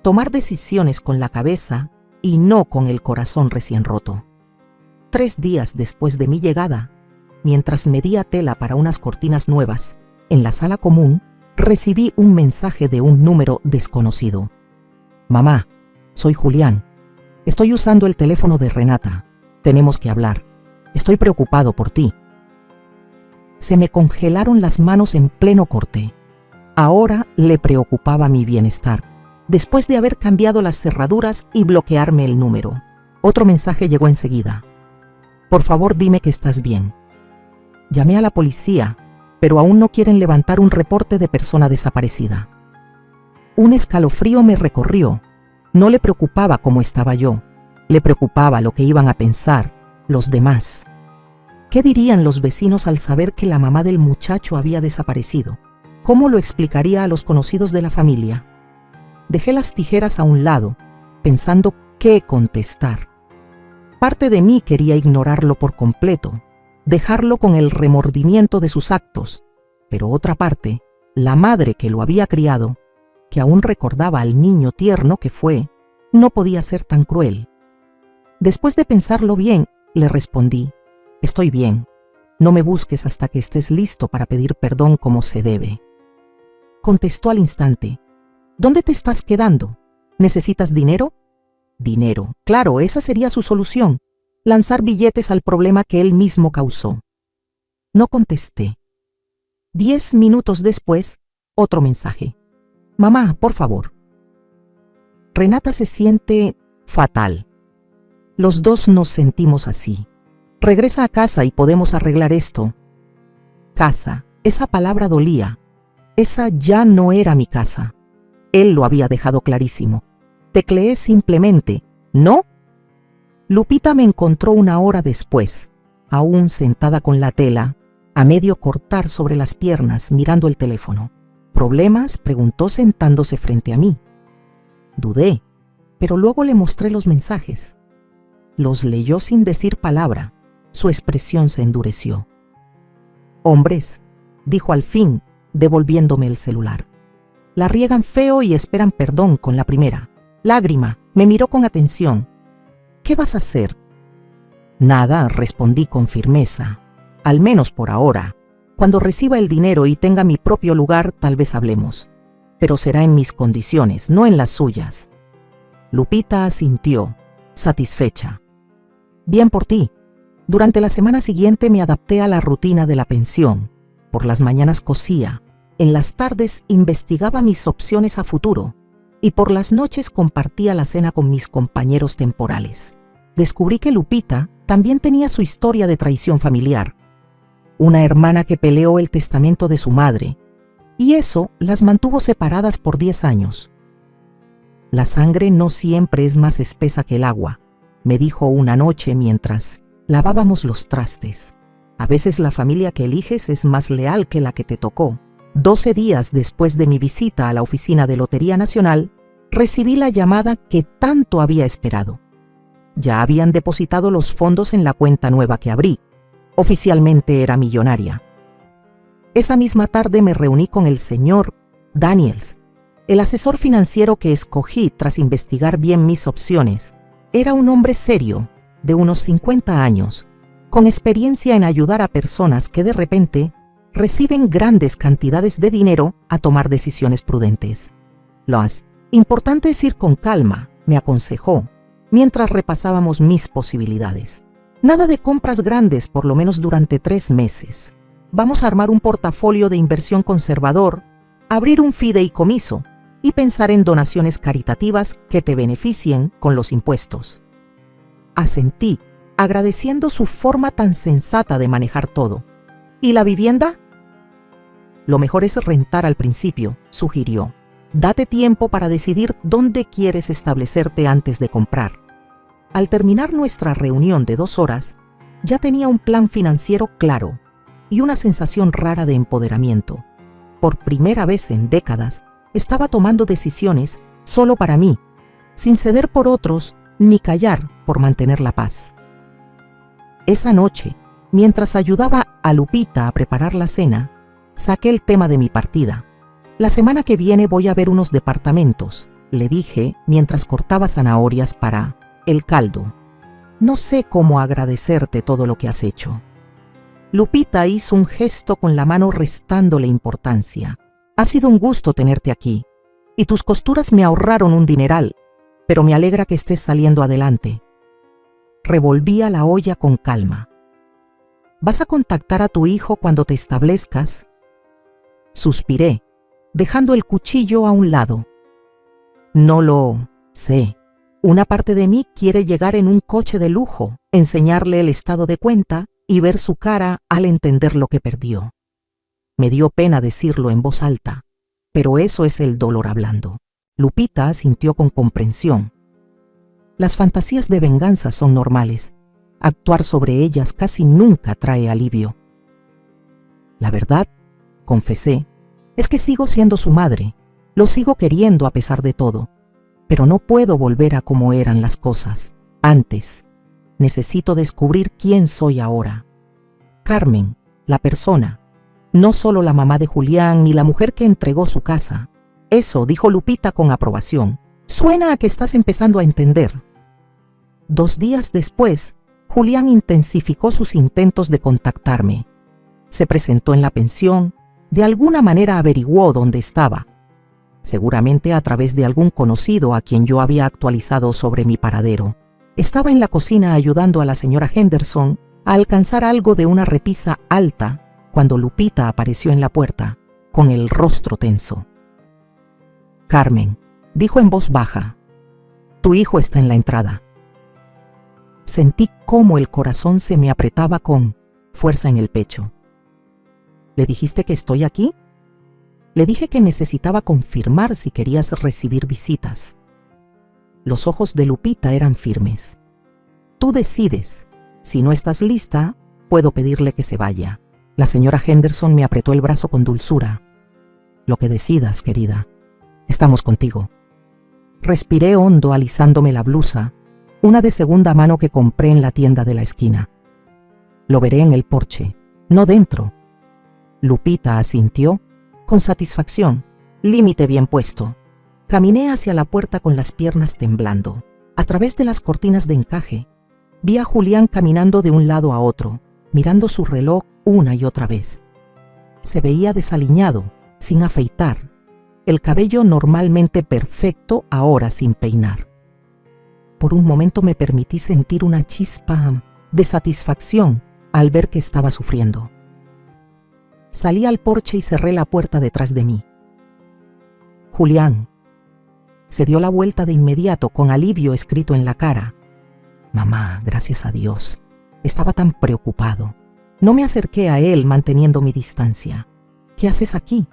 tomar decisiones con la cabeza y no con el corazón recién roto. 3 días después de mi llegada, mientras medía tela para unas cortinas nuevas, en la sala común, recibí un mensaje de un número desconocido. Mamá, soy Julián. Estoy usando el teléfono de Renata. Tenemos que hablar. Estoy preocupado por ti. Se me congelaron las manos en pleno corte. Ahora le preocupaba mi bienestar, después de haber cambiado las cerraduras y bloquearme el número. Otro mensaje llegó enseguida. Por favor, dime que estás bien. Llamé a la policía, pero aún no quieren levantar un reporte de persona desaparecida. Un escalofrío me recorrió. No le preocupaba cómo estaba yo, le preocupaba lo que iban a pensar los demás. ¿Qué dirían los vecinos al saber que la mamá del muchacho había desaparecido? ¿Cómo lo explicaría a los conocidos de la familia? Dejé las tijeras a un lado, pensando qué contestar. Parte de mí quería ignorarlo por completo, dejarlo con el remordimiento de sus actos, pero otra parte, la madre que lo había criado, que aún recordaba al niño tierno que fue, no podía ser tan cruel. Después de pensarlo bien, le respondí: estoy bien, no me busques hasta que estés listo para pedir perdón como se debe. Contestó al instante: ¿dónde te estás quedando? ¿Necesitas dinero? Dinero, claro, esa sería su solución, lanzar billetes al problema que él mismo causó. No contesté. 10 minutos después, otro mensaje. Mamá, por favor. Renata se siente fatal. Los dos nos sentimos así. Regresa a casa y podemos arreglar esto. Casa, esa palabra dolía. Esa ya no era mi casa. Él lo había dejado clarísimo. Tecleé simplemente: ¿no? Lupita me encontró una hora después, aún sentada con la tela, a medio cortar sobre las piernas, mirando el teléfono. ¿Problemas?, preguntó sentándose frente a mí. Dudé, pero luego le mostré los mensajes. Los leyó sin decir palabra. Su expresión se endureció. Hombres, dijo al fin, devolviéndome el celular. La riegan feo y esperan perdón con la primera. Lágrima, me miró con atención. ¿Qué vas a hacer? Nada, respondí con firmeza. Al menos por ahora. Cuando reciba el dinero y tenga mi propio lugar, tal vez hablemos. Pero será en mis condiciones, no en las suyas. Lupita asintió, satisfecha. Bien por ti. Durante la semana siguiente me adapté a la rutina de la pensión. Por las mañanas cosía, en las tardes investigaba mis opciones a futuro y por las noches compartía la cena con mis compañeros temporales. Descubrí que Lupita también tenía su historia de traición familiar. Una hermana que peleó el testamento de su madre, y eso las mantuvo separadas por 10 años. La sangre no siempre es más espesa que el agua, me dijo una noche mientras lavábamos los trastes. A veces la familia que eliges es más leal que la que te tocó. 12 días después de mi visita a la oficina de Lotería Nacional, recibí la llamada que tanto había esperado. Ya habían depositado los fondos en la cuenta nueva que abrí. Oficialmente era millonaria. Esa misma tarde me reuní con el señor Daniels, el asesor financiero que escogí tras investigar bien mis opciones. Era un hombre serio, de unos 50 años, con experiencia en ayudar a personas que de repente reciben grandes cantidades de dinero a tomar decisiones prudentes. Lo importante es ir con calma, me aconsejó, mientras repasábamos mis posibilidades. Nada de compras grandes, por lo menos durante 3 meses. Vamos a armar un portafolio de inversión conservador, abrir un fideicomiso y pensar en donaciones caritativas que te beneficien con los impuestos. Asentí, agradeciendo su forma tan sensata de manejar todo. ¿Y la vivienda? Lo mejor es rentar al principio, sugirió. Date tiempo para decidir dónde quieres establecerte antes de comprar. Al terminar nuestra reunión de 2 horas, ya tenía un plan financiero claro y una sensación rara de empoderamiento. Por primera vez en décadas, estaba tomando decisiones solo para mí, sin ceder por otros ni callar por mantener la paz. Esa noche, mientras ayudaba a Lupita a preparar la cena, saqué el tema de mi partida. La semana que viene voy a ver unos departamentos, le dije mientras cortaba zanahorias para el caldo. No sé cómo agradecerte todo lo que has hecho. Lupita hizo un gesto con la mano restándole importancia. Ha sido un gusto tenerte aquí. y tus costuras me ahorraron un dineral, pero me alegra que estés saliendo adelante. Revolvía la olla con calma. ¿Vas a contactar a tu hijo cuando te establezcas? Suspiré, dejando el cuchillo a un lado. No lo sé. Una parte de mí quiere llegar en un coche de lujo, enseñarle el estado de cuenta y ver su cara al entender lo que perdió. Me dio pena decirlo en voz alta, pero eso es el dolor hablando. Lupita asintió con comprensión. Las fantasías de venganza son normales. Actuar sobre ellas casi nunca trae alivio. La verdad, confesé, es que sigo siendo su madre. Lo sigo queriendo a pesar de todo. Pero no puedo volver a como eran las cosas antes. Necesito descubrir quién soy ahora. Carmen, la persona, no solo la mamá de Julián ni la mujer que entregó su casa. Eso, dijo Lupita con aprobación. Suena a que estás empezando a entender. 2 días después, Julián intensificó sus intentos de contactarme. Se presentó en la pensión, de alguna manera averiguó dónde estaba. Seguramente a través de algún conocido a quien yo había actualizado sobre mi paradero. Estaba en la cocina ayudando a la señora Henderson a alcanzar algo de una repisa alta cuando Lupita apareció en la puerta, con el rostro tenso. Carmen, dijo en voz baja, tu hijo está en la entrada. Sentí cómo el corazón se me apretaba con fuerza en el pecho. ¿Le dijiste que estoy aquí? Le dije que necesitaba confirmar si querías recibir visitas. Los ojos de Lupita eran firmes. Tú decides. Si no estás lista, puedo pedirle que se vaya. La señora Henderson me apretó el brazo con dulzura. Lo que decidas, querida. Estamos contigo. Respiré hondo alisándome la blusa, una de segunda mano que compré en la tienda de la esquina. Lo veré en el porche, no dentro. Lupita asintió con satisfacción, límite bien puesto. Caminé hacia la puerta con las piernas temblando. A través de las cortinas de encaje, vi a Julián caminando de un lado a otro, mirando su reloj una y otra vez. Se veía desaliñado, sin afeitar, el cabello normalmente perfecto ahora sin peinar. Por un momento me permití sentir una chispa de satisfacción al ver que estaba sufriendo. Salí al porche y cerré la puerta detrás de mí. Julián. Se dio la vuelta de inmediato con alivio escrito en la cara. Mamá, gracias a Dios. Estaba tan preocupado. No me acerqué a él manteniendo mi distancia. ¿Qué haces aquí?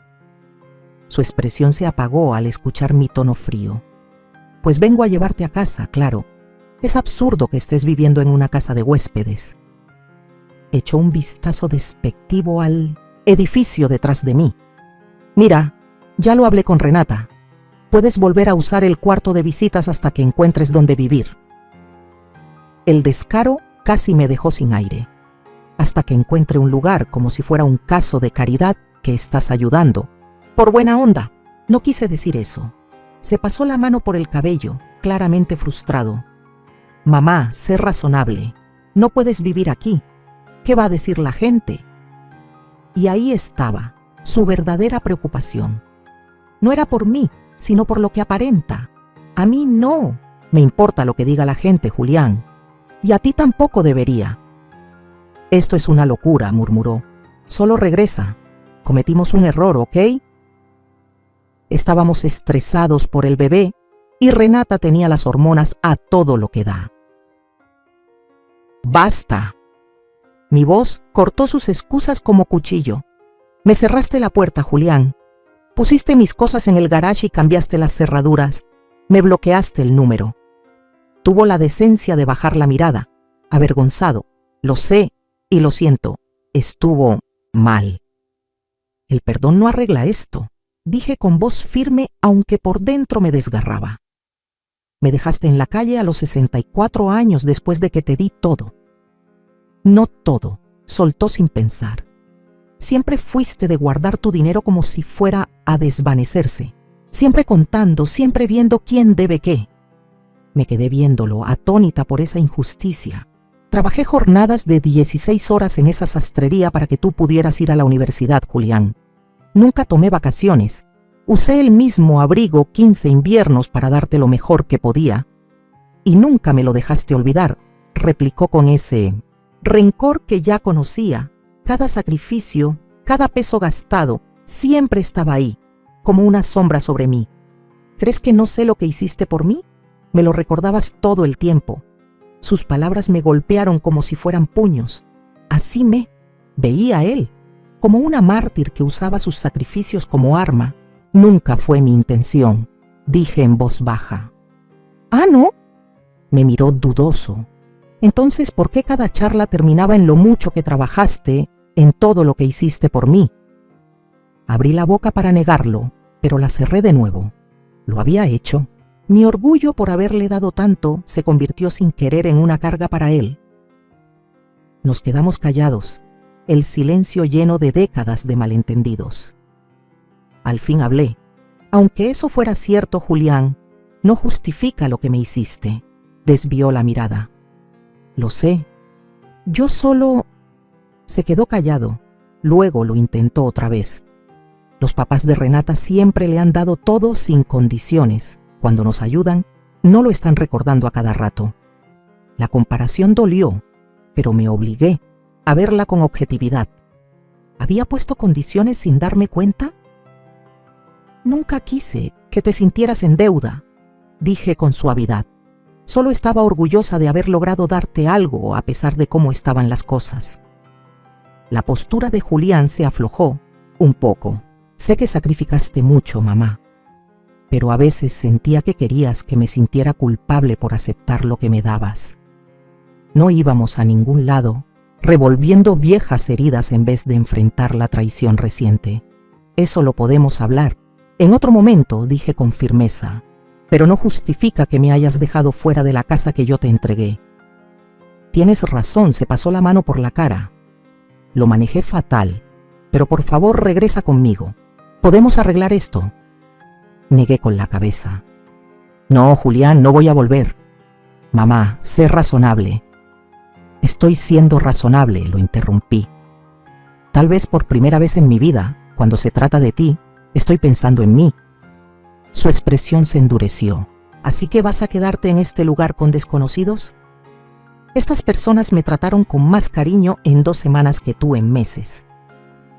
Su expresión se apagó al escuchar mi tono frío. Pues vengo a llevarte a casa, claro. Es absurdo que estés viviendo en una casa de huéspedes. Echó un vistazo despectivo al edificio detrás de mí. Mira, ya lo hablé con Renata. Puedes volver a usar el cuarto de visitas hasta que encuentres dónde vivir. El descaro casi me dejó sin aire. Hasta que encuentre un lugar, como si fuera un caso de caridad que estás ayudando. Por buena onda. No quise decir eso. Se pasó la mano por el cabello, claramente frustrado. Mamá, sé razonable. No puedes vivir aquí. ¿Qué va a decir la gente? Y ahí estaba, su verdadera preocupación. No era por mí, sino por lo que aparenta. A mí no me importa lo que diga la gente, Julián. Y a ti tampoco debería. Esto es una locura, murmuró. Solo regresa. Cometimos un error, ¿ok? Estábamos estresados por el bebé y Renata tenía las hormonas a todo lo que da. ¡Basta! Mi voz cortó sus excusas como cuchillo. Me cerraste la puerta, Julián. Pusiste mis cosas en el garage y cambiaste las cerraduras. Me bloqueaste el número. Tuvo la decencia de bajar la mirada, avergonzado. Lo sé y lo siento. Estuvo mal. El perdón no arregla esto, dije con voz firme, aunque por dentro me desgarraba. Me dejaste en la calle a los 64 años después de que te di todo. No todo, soltó sin pensar. Siempre fuiste de guardar tu dinero como si fuera a desvanecerse. Siempre contando, siempre viendo quién debe qué. Me quedé viéndolo, atónita por esa injusticia. Trabajé jornadas de 16 horas en esa sastrería para que tú pudieras ir a la universidad, Julián. Nunca tomé vacaciones. Usé el mismo abrigo 15 inviernos para darte lo mejor que podía, y nunca me lo dejaste olvidar, replicó con ese rencor que ya conocía. Cada sacrificio, cada peso gastado, siempre estaba ahí, como una sombra sobre mí. ¿Crees que no sé lo que hiciste por mí? Me lo recordabas todo el tiempo. Sus palabras me golpearon como si fueran puños. Así me veía a él, como una mártir que usaba sus sacrificios como arma. Nunca fue mi intención, dije en voz baja. ¿Ah, no? Me miró dudoso. Entonces, ¿por qué cada charla terminaba en lo mucho que trabajaste, en todo lo que hiciste por mí? Abrí la boca para negarlo, pero la cerré de nuevo. Lo había hecho. Mi orgullo por haberle dado tanto se convirtió sin querer en una carga para él. Nos quedamos callados, el silencio lleno de décadas de malentendidos. Al fin hablé. Aunque eso fuera cierto, Julián, no justifica lo que me hiciste. Desvió la mirada. Lo sé. Yo solo... Se quedó callado. Luego lo intentó otra vez. Los papás de Renata siempre le han dado todo sin condiciones. Cuando nos ayudan, no lo están recordando a cada rato. La comparación dolió, pero me obligué a verla con objetividad. ¿Había puesto condiciones sin darme cuenta? Nunca quise que te sintieras en deuda, dije con suavidad. Solo estaba orgullosa de haber logrado darte algo a pesar de cómo estaban las cosas. La postura de Julián se aflojó un poco. Sé que sacrificaste mucho, mamá, pero a veces sentía que querías que me sintiera culpable por aceptar lo que me dabas. No íbamos a ningún lado, revolviendo viejas heridas en vez de enfrentar la traición reciente. Eso lo podemos hablar. En otro momento, dije con firmeza, pero no justifica que me hayas dejado fuera de la casa que yo te entregué. Tienes razón, se pasó la mano por la cara. Lo manejé fatal, pero por favor regresa conmigo. ¿Podemos arreglar esto? Negué con la cabeza. No, Julián, no voy a volver. Mamá, sé razonable. Estoy siendo razonable, lo interrumpí. Tal vez por primera vez en mi vida, cuando se trata de ti, estoy pensando en mí. Su expresión se endureció. ¿Así que vas a quedarte en este lugar con desconocidos? Estas personas me trataron con más cariño en 2 semanas que tú en meses.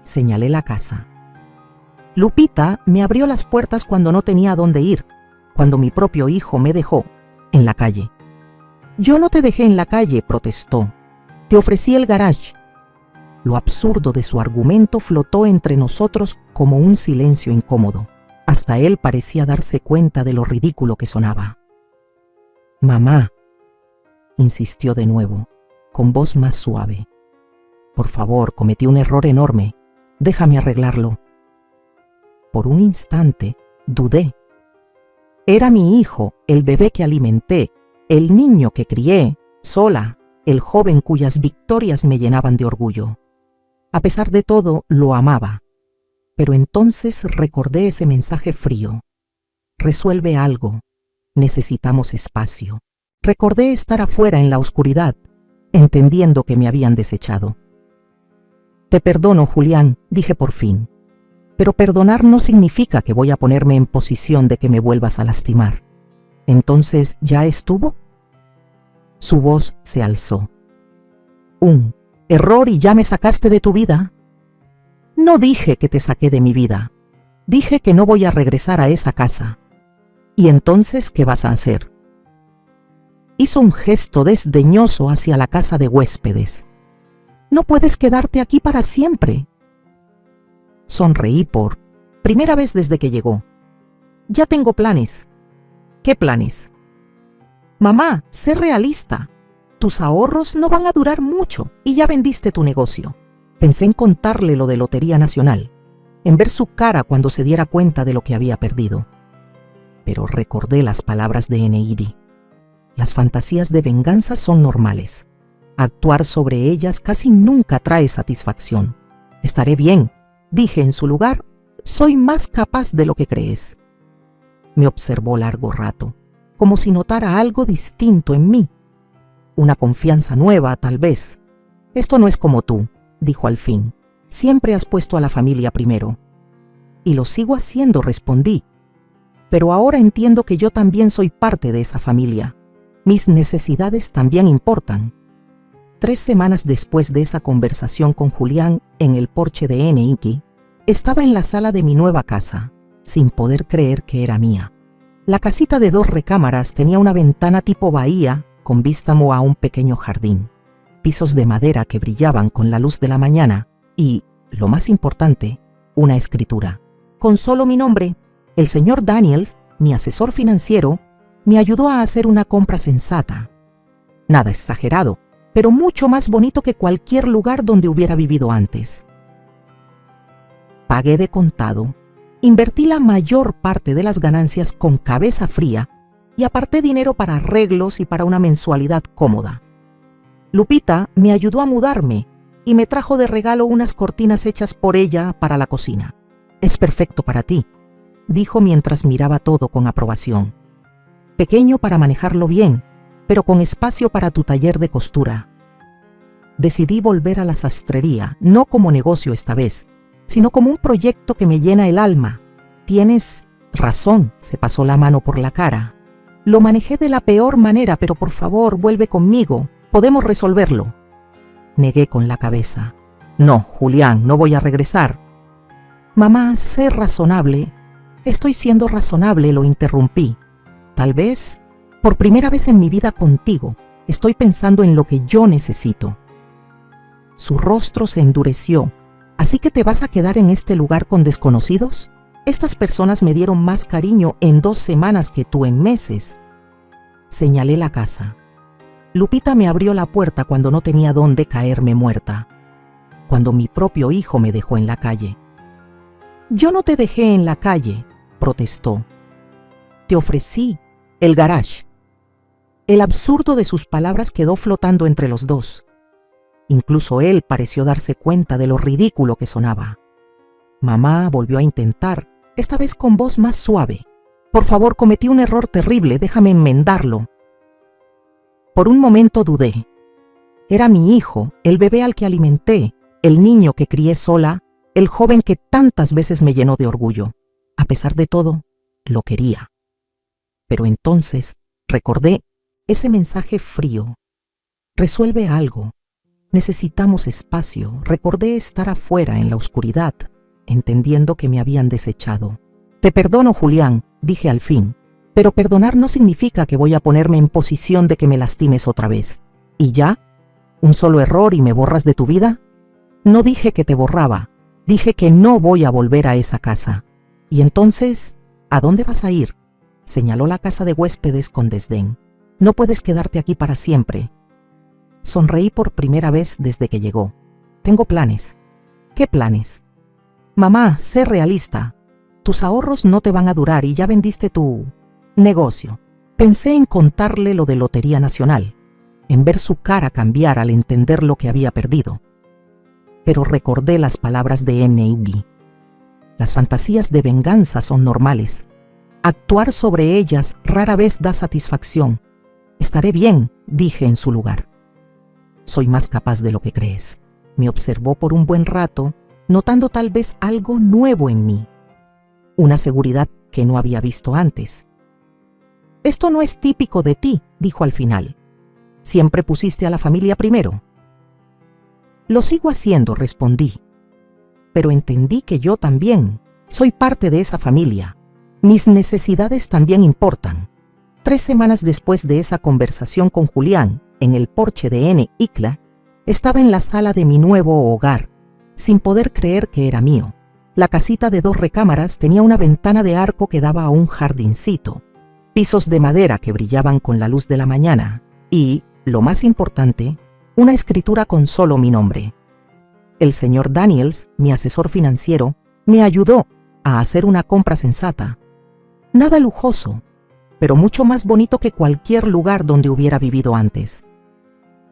Señalé la casa. Lupita me abrió las puertas cuando no tenía a dónde ir, cuando mi propio hijo me dejó en la calle. Yo no te dejé en la calle, protestó. Te ofrecí el garage. Lo absurdo de su argumento flotó entre nosotros como un silencio incómodo. Hasta él parecía darse cuenta de lo ridículo que sonaba. Mamá, insistió de nuevo, con voz más suave. Por favor, cometí un error enorme. Déjame arreglarlo. Por un instante, dudé. Era mi hijo, el bebé que alimenté, el niño que crié, sola, el joven cuyas victorias me llenaban de orgullo. A pesar de todo, lo amaba. Pero entonces recordé ese mensaje frío. Resuelve algo. Necesitamos espacio. Recordé estar afuera en la oscuridad, entendiendo que me habían desechado. Te perdono, Julián, dije por fin. Pero perdonar no significa que voy a ponerme en posición de que me vuelvas a lastimar. ¿Entonces ya estuvo? Su voz se alzó. Un error y ya me sacaste de tu vida. No dije que te saqué de mi vida. Dije que no voy a regresar a esa casa. ¿Y entonces qué vas a hacer? Hizo un gesto desdeñoso hacia la casa de huéspedes. No puedes quedarte aquí para siempre. Sonreí por primera vez desde que llegó. Ya tengo planes. ¿Qué planes? Mamá, sé realista. Tus ahorros no van a durar mucho y ya vendiste tu negocio. Pensé en contarle lo de Lotería Nacional, en ver su cara cuando se diera cuenta de lo que había perdido. Pero recordé las palabras de Eneidi. Las fantasías de venganza son normales. Actuar sobre ellas casi nunca trae satisfacción. Estaré bien, dije en su lugar, soy más capaz de lo que crees. Me observó largo rato, como si notara algo distinto en mí. Una confianza nueva, tal vez. Esto no es como tú, dijo al fin. Siempre has puesto a la familia primero. Y lo sigo haciendo, respondí. Pero ahora entiendo que yo también soy parte de esa familia. Mis necesidades también importan. 3 semanas después de esa conversación con Julián en el porche de NIC, estaba en la sala de mi nueva casa, sin poder creer que era mía. La casita de 2 recámaras tenía una ventana tipo bahía con vista a un pequeño jardín, pisos de madera que brillaban con la luz de la mañana y, lo más importante, una escritura. Con solo mi nombre, el señor Daniels, mi asesor financiero, me ayudó a hacer una compra sensata. Nada exagerado, pero mucho más bonito que cualquier lugar donde hubiera vivido antes. Pagué de contado, invertí la mayor parte de las ganancias con cabeza fría y aparté dinero para arreglos y para una mensualidad cómoda. Lupita me ayudó a mudarme y me trajo de regalo unas cortinas hechas por ella para la cocina. Es perfecto para ti, dijo mientras miraba todo con aprobación. Pequeño para manejarlo bien, pero con espacio para tu taller de costura. Decidí volver a la sastrería, no como negocio esta vez, sino como un proyecto que me llena el alma. Tienes razón, se pasó la mano por la cara. Lo manejé de la peor manera, pero por favor, vuelve conmigo, podemos resolverlo. Negué con la cabeza. No, Julián, no voy a regresar. Mamá, sé razonable. Estoy siendo razonable, lo interrumpí. Tal vez, por primera vez en mi vida contigo, estoy pensando en lo que yo necesito. Su rostro se endureció. ¿Así que te vas a quedar en este lugar con desconocidos? Estas personas me dieron más cariño en 2 semanas que tú en meses. Señalé la casa. Lupita me abrió la puerta cuando no tenía dónde caerme muerta. Cuando mi propio hijo me dejó en la calle. Yo no te dejé en la calle, protestó. Te ofrecí el garage. El absurdo de sus palabras quedó flotando entre los dos. Incluso él pareció darse cuenta de lo ridículo que sonaba. Mamá volvió a intentar, esta vez con voz más suave. Por favor, cometí un error terrible, déjame enmendarlo. Por un momento dudé. Era mi hijo, el bebé al que alimenté, el niño que crié sola, el joven que tantas veces me llenó de orgullo. A pesar de todo, lo quería. Pero entonces recordé ese mensaje frío. Resuelve algo. Necesitamos espacio. Recordé estar afuera en la oscuridad, entendiendo que me habían desechado. Te perdono, Julián, dije al fin, pero perdonar no significa que voy a ponerme en posición de que me lastimes otra vez. ¿Y ya? ¿Un solo error y me borras de tu vida? No dije que te borraba, dije que no voy a volver a esa casa. Y entonces, ¿a dónde vas a ir? Señaló la casa de huéspedes con desdén. No puedes quedarte aquí para siempre. Sonreí por primera vez desde que llegó. Tengo planes. ¿Qué planes? Mamá, sé realista. Tus ahorros no te van a durar y ya vendiste tu negocio. Pensé en contarle lo de Lotería Nacional, en ver su cara cambiar al entender lo que había perdido. Pero recordé las palabras de NIG. Las fantasías de venganza son normales. Actuar sobre ellas rara vez da satisfacción. Estaré bien, dije en su lugar. Soy más capaz de lo que crees. Me observó por un buen rato, notando tal vez algo nuevo en mí. Una seguridad que no había visto antes. Esto no es típico de ti, dijo al final. Siempre pusiste a la familia primero. Lo sigo haciendo, respondí. Pero entendí que yo también soy parte de esa familia. Mis necesidades también importan. 3 semanas después de esa conversación con Julián, en el porche de NIC, estaba en la sala de mi nuevo hogar, sin poder creer que era mío. La casita de 2 recámaras tenía una ventana de arco que daba a un jardincito, pisos de madera que brillaban con la luz de la mañana y, lo más importante, una escritura con solo mi nombre. El señor Daniels, mi asesor financiero, me ayudó a hacer una compra sensata. Nada lujoso, pero mucho más bonito que cualquier lugar donde hubiera vivido antes.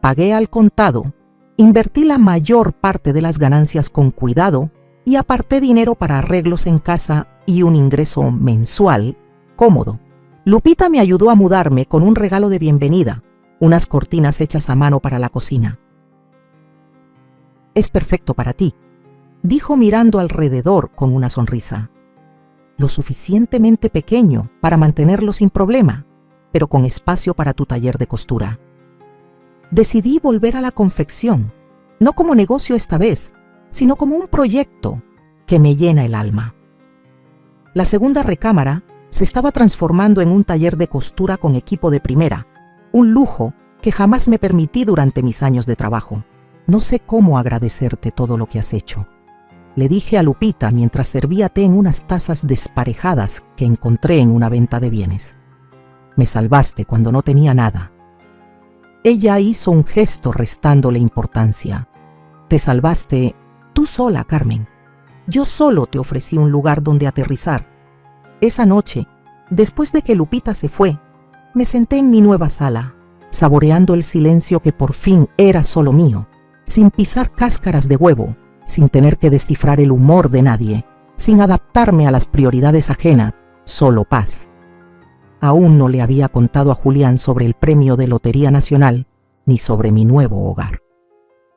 Pagué al contado, invertí la mayor parte de las ganancias con cuidado y aparté dinero para arreglos en casa y un ingreso mensual cómodo. Lupita me ayudó a mudarme con un regalo de bienvenida, unas cortinas hechas a mano para la cocina. Es perfecto para ti, dijo mirando alrededor con una sonrisa. lo suficientemente pequeño para mantenerlo sin problema, pero con espacio para tu taller de costura. Decidí volver a la confección, no como negocio esta vez, sino como un proyecto que me llena el alma. La segunda recámara se estaba transformando en un taller de costura con equipo de primera, un lujo que jamás me permití durante mis años de trabajo. No sé cómo agradecerte todo lo que has hecho, le dije a Lupita mientras servía té en unas tazas desparejadas que encontré en una venta de bienes. Me salvaste cuando no tenía nada. Ella hizo un gesto restándole importancia. Te salvaste tú sola, Carmen. Yo solo te ofrecí un lugar donde aterrizar. Esa noche, después de que Lupita se fue, me senté en mi nueva sala, saboreando el silencio que por fin era solo mío, sin pisar cáscaras de huevo, sin tener que descifrar el humor de nadie, sin adaptarme a las prioridades ajenas, solo paz. Aún no le había contado a Julián sobre el premio de Lotería Nacional, ni sobre mi nuevo hogar.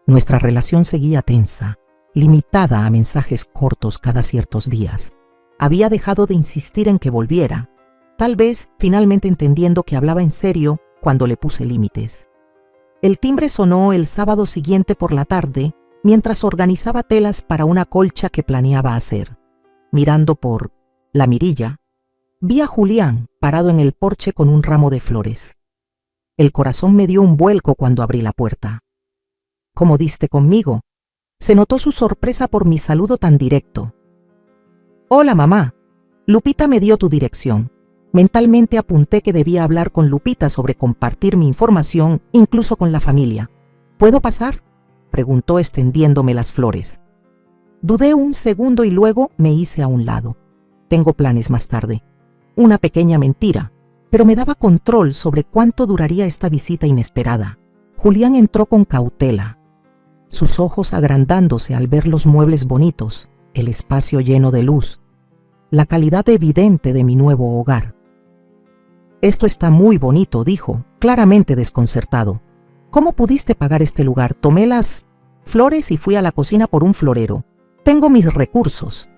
Nuestra relación seguía tensa, limitada a mensajes cortos cada ciertos días. Había dejado de insistir en que volviera, tal vez finalmente entendiendo que hablaba en serio cuando le puse límites. El timbre sonó el sábado siguiente por la tarde, mientras organizaba telas para una colcha que planeaba hacer. Mirando por la mirilla, vi a Julián parado en el porche con un ramo de flores. El corazón me dio un vuelco cuando abrí la puerta. ¿Cómo diste conmigo? Se notó su sorpresa por mi saludo tan directo. Hola, mamá. Lupita me dio tu dirección. Mentalmente apunté que debía hablar con Lupita sobre compartir mi información, incluso con la familia. ¿Puedo pasar?, preguntó extendiéndome las flores. Dudé un segundo y luego me hice a un lado. Tengo planes más tarde. Una pequeña mentira, pero me daba control sobre cuánto duraría esta visita inesperada. Julián entró con cautela, sus ojos agrandándose al ver los muebles bonitos, el espacio lleno de luz, la calidad evidente de mi nuevo hogar. Esto está muy bonito, dijo, claramente desconcertado. ¿Cómo pudiste pagar este lugar? Tomé las flores y fui a la cocina por un florero. Tengo mis recursos.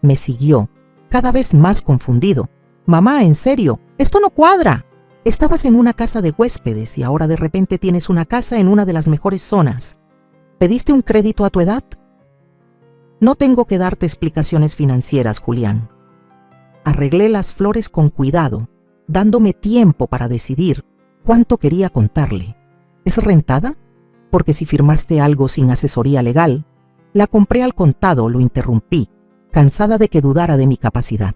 Me siguió, cada vez más confundido. Mamá, en serio, esto no cuadra. Estabas en una casa de huéspedes y ahora de repente tienes una casa en una de las mejores zonas. ¿Pediste un crédito a tu edad? No tengo que darte explicaciones financieras, Julián. Arreglé las flores con cuidado, dándome tiempo para decidir cuánto quería contarle. ¿Es rentada? Porque si firmaste algo sin asesoría legal, la compré al contado, lo interrumpí, cansada de que dudara de mi capacidad.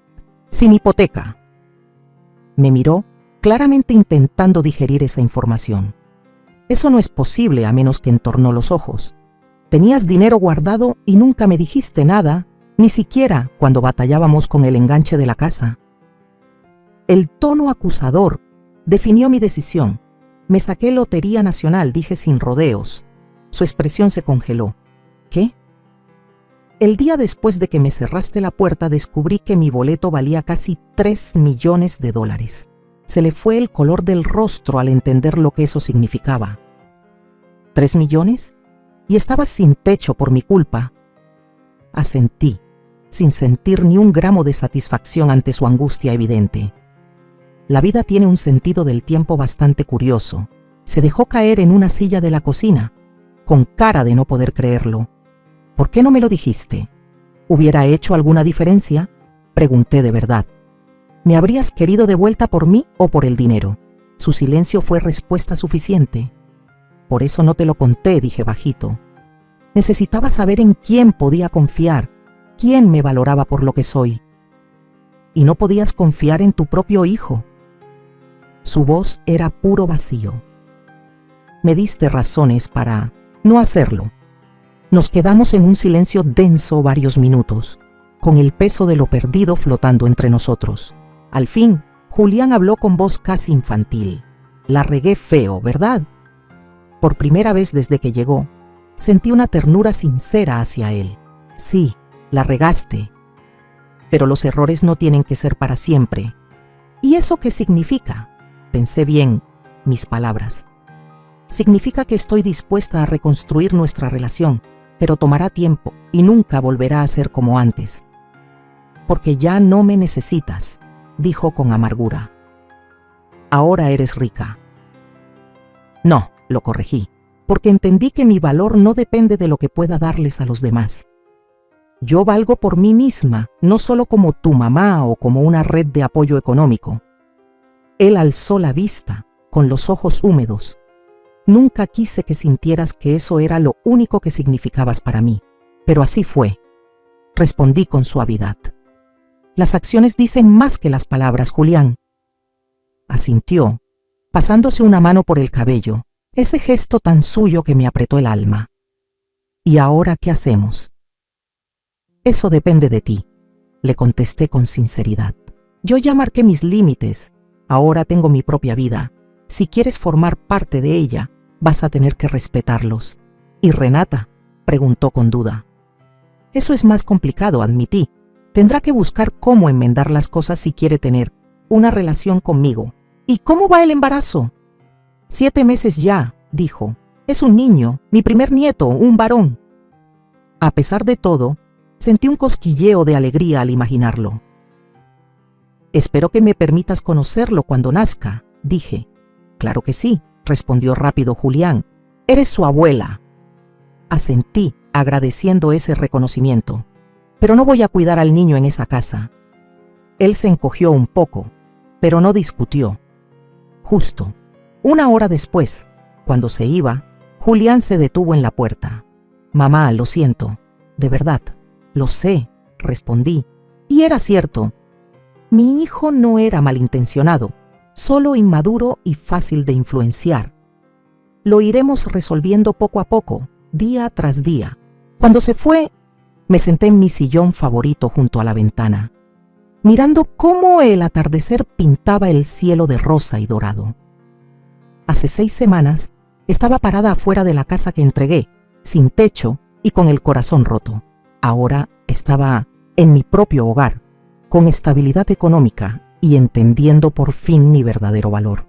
Sin hipoteca. Me miró, claramente intentando digerir esa información. Eso no es posible a menos que entornó los ojos. Tenías dinero guardado y nunca me dijiste nada, ni siquiera cuando batallábamos con el enganche de la casa. El tono acusador definió mi decisión. Me saqué Lotería Nacional, dije sin rodeos. Su expresión se congeló. ¿Qué? El día después de que me cerraste la puerta descubrí que mi boleto valía casi $3 millones. Se le fue el color del rostro al entender lo que eso significaba. ¿3 millones? Y estabas sin techo por mi culpa. Asentí, sin sentir ni un gramo de satisfacción ante su angustia evidente. La vida tiene un sentido del tiempo bastante curioso. Se dejó caer en una silla de la cocina, con cara de no poder creerlo. ¿Por qué no me lo dijiste? ¿Hubiera hecho alguna diferencia? Pregunté de verdad. ¿Me habrías querido de vuelta por mí o por el dinero? Su silencio fue respuesta suficiente. Por eso no te lo conté, dije bajito. Necesitaba saber en quién podía confiar, quién me valoraba por lo que soy. ¿Y no podías confiar en tu propio hijo? Su voz era puro vacío. Me diste razones para no hacerlo. Nos quedamos en un silencio denso varios minutos, con el peso de lo perdido flotando entre nosotros. Al fin, Julián habló con voz casi infantil. La regué feo, ¿verdad? Por primera vez desde que llegó, sentí una ternura sincera hacia él. Sí, la regaste. Pero los errores no tienen que ser para siempre. ¿Y eso qué significa? Pensé bien mis palabras. Significa que estoy dispuesta a reconstruir nuestra relación, pero tomará tiempo y nunca volverá a ser como antes. Porque ya no me necesitas, dijo con amargura. Ahora eres rica. No, lo corregí, porque entendí que mi valor no depende de lo que pueda darles a los demás. Yo valgo por mí misma, no solo como tu mamá o como una red de apoyo económico. Él alzó la vista, con los ojos húmedos. Nunca quise que sintieras que eso era lo único que significabas para mí, pero así fue. Respondí con suavidad. Las acciones dicen más que las palabras, Julián. Asintió, pasándose una mano por el cabello, ese gesto tan suyo que me apretó el alma. ¿Y ahora qué hacemos? Eso depende de ti, le contesté con sinceridad. Yo ya marqué mis límites, ahora tengo mi propia vida. Si quieres formar parte de ella, vas a tener que respetarlos. ¿Y Renata?, preguntó con duda. Eso es más complicado, admití. Tendrá que buscar cómo enmendar las cosas si quiere tener una relación conmigo. ¿Y cómo va el embarazo? 7 meses ya, dijo. Es un niño, mi primer nieto, un varón. A pesar de todo, sentí un cosquilleo de alegría al imaginarlo. Espero que me permitas conocerlo cuando nazca, dije. Claro que sí, respondió rápido Julián. Eres su abuela. Asentí, agradeciendo ese reconocimiento. Pero no voy a cuidar al niño en esa casa. Él se encogió un poco, pero no discutió. Justo 1 hora después, cuando se iba, Julián se detuvo en la puerta. Mamá, lo siento, de verdad, lo sé, respondí. Y era cierto. Mi hijo no era malintencionado, solo inmaduro y fácil de influenciar. Lo iremos resolviendo poco a poco, día tras día. Cuando se fue, me senté en mi sillón favorito junto a la ventana, mirando cómo el atardecer pintaba el cielo de rosa y dorado. Hace 6 semanas estaba parada afuera de la casa que entregué, sin techo y con el corazón roto. Ahora estaba en mi propio hogar, con estabilidad económica y entendiendo por fin mi verdadero valor.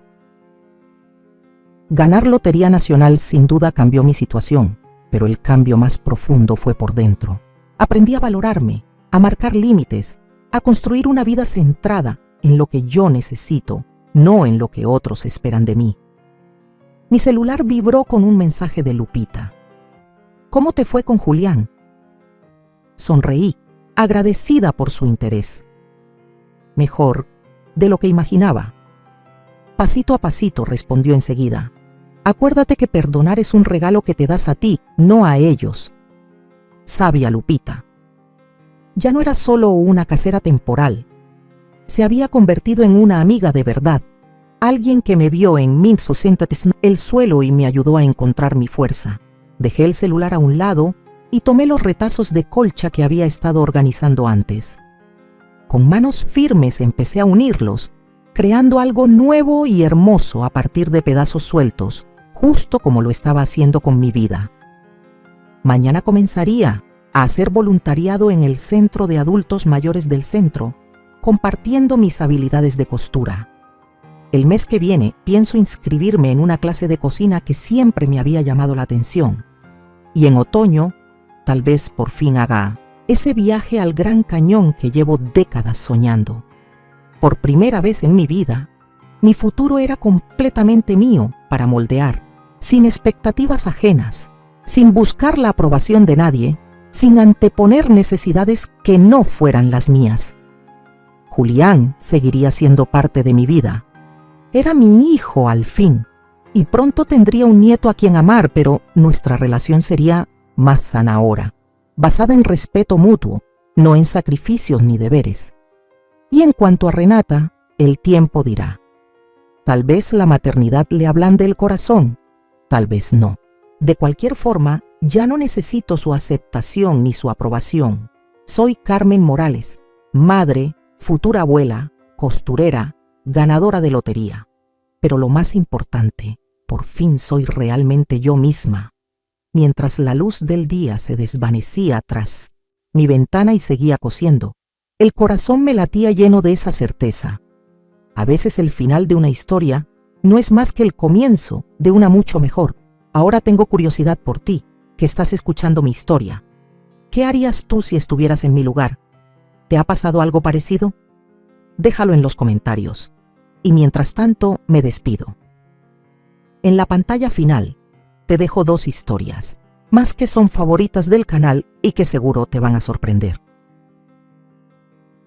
Ganar Lotería Nacional sin duda cambió mi situación, pero el cambio más profundo fue por dentro. Aprendí a valorarme, a marcar límites, a construir una vida centrada en lo que yo necesito, no en lo que otros esperan de mí. Mi celular vibró con un mensaje de Lupita. ¿Cómo te fue con Julián? Sonreí, agradecida por su interés. Mejor de lo que imaginaba. Pasito a pasito, respondió enseguida. Acuérdate que perdonar es un regalo que te das a ti, no a ellos. Sabia Lupita. Ya no era solo una casera temporal. Se había convertido en una amiga de verdad. Alguien que me vio en el suelo y me ayudó a encontrar mi fuerza. Dejé el celular a un lado y tomé los retazos de colcha que había estado organizando antes. Con manos firmes empecé a unirlos, creando algo nuevo y hermoso a partir de pedazos sueltos, justo como lo estaba haciendo con mi vida. Mañana comenzaría a hacer voluntariado en el Centro de Adultos Mayores del centro, compartiendo mis habilidades de costura. El mes que viene pienso inscribirme en una clase de cocina que siempre me había llamado la atención. Y en otoño, tal vez por fin haga ese viaje al Gran Cañón que llevo décadas soñando. Por primera vez en mi vida, mi futuro era completamente mío para moldear, sin expectativas ajenas, sin buscar la aprobación de nadie, sin anteponer necesidades que no fueran las mías. Julián seguiría siendo parte de mi vida. Era mi hijo al fin, y pronto tendría un nieto a quien amar, pero nuestra relación sería más sana ahora, basada en respeto mutuo, no en sacrificios ni deberes. Y en cuanto a Renata, el tiempo dirá. Tal vez la maternidad le ablande el corazón, tal vez no. De cualquier forma, ya no necesito su aceptación ni su aprobación. Soy Carmen Morales, madre, futura abuela, costurera, ganadora de lotería. Pero lo más importante, por fin soy realmente yo misma. Mientras la luz del día se desvanecía tras mi ventana y seguía cosiendo, el corazón me latía lleno de esa certeza. A veces el final de una historia no es más que el comienzo de una mucho mejor. Ahora tengo curiosidad por ti, que estás escuchando mi historia. ¿Qué harías tú si estuvieras en mi lugar? ¿Te ha pasado algo parecido? Déjalo en los comentarios. Y mientras tanto, me despido. En la pantalla final, te dejo 2 historias, más que son favoritas del canal y que seguro te van a sorprender.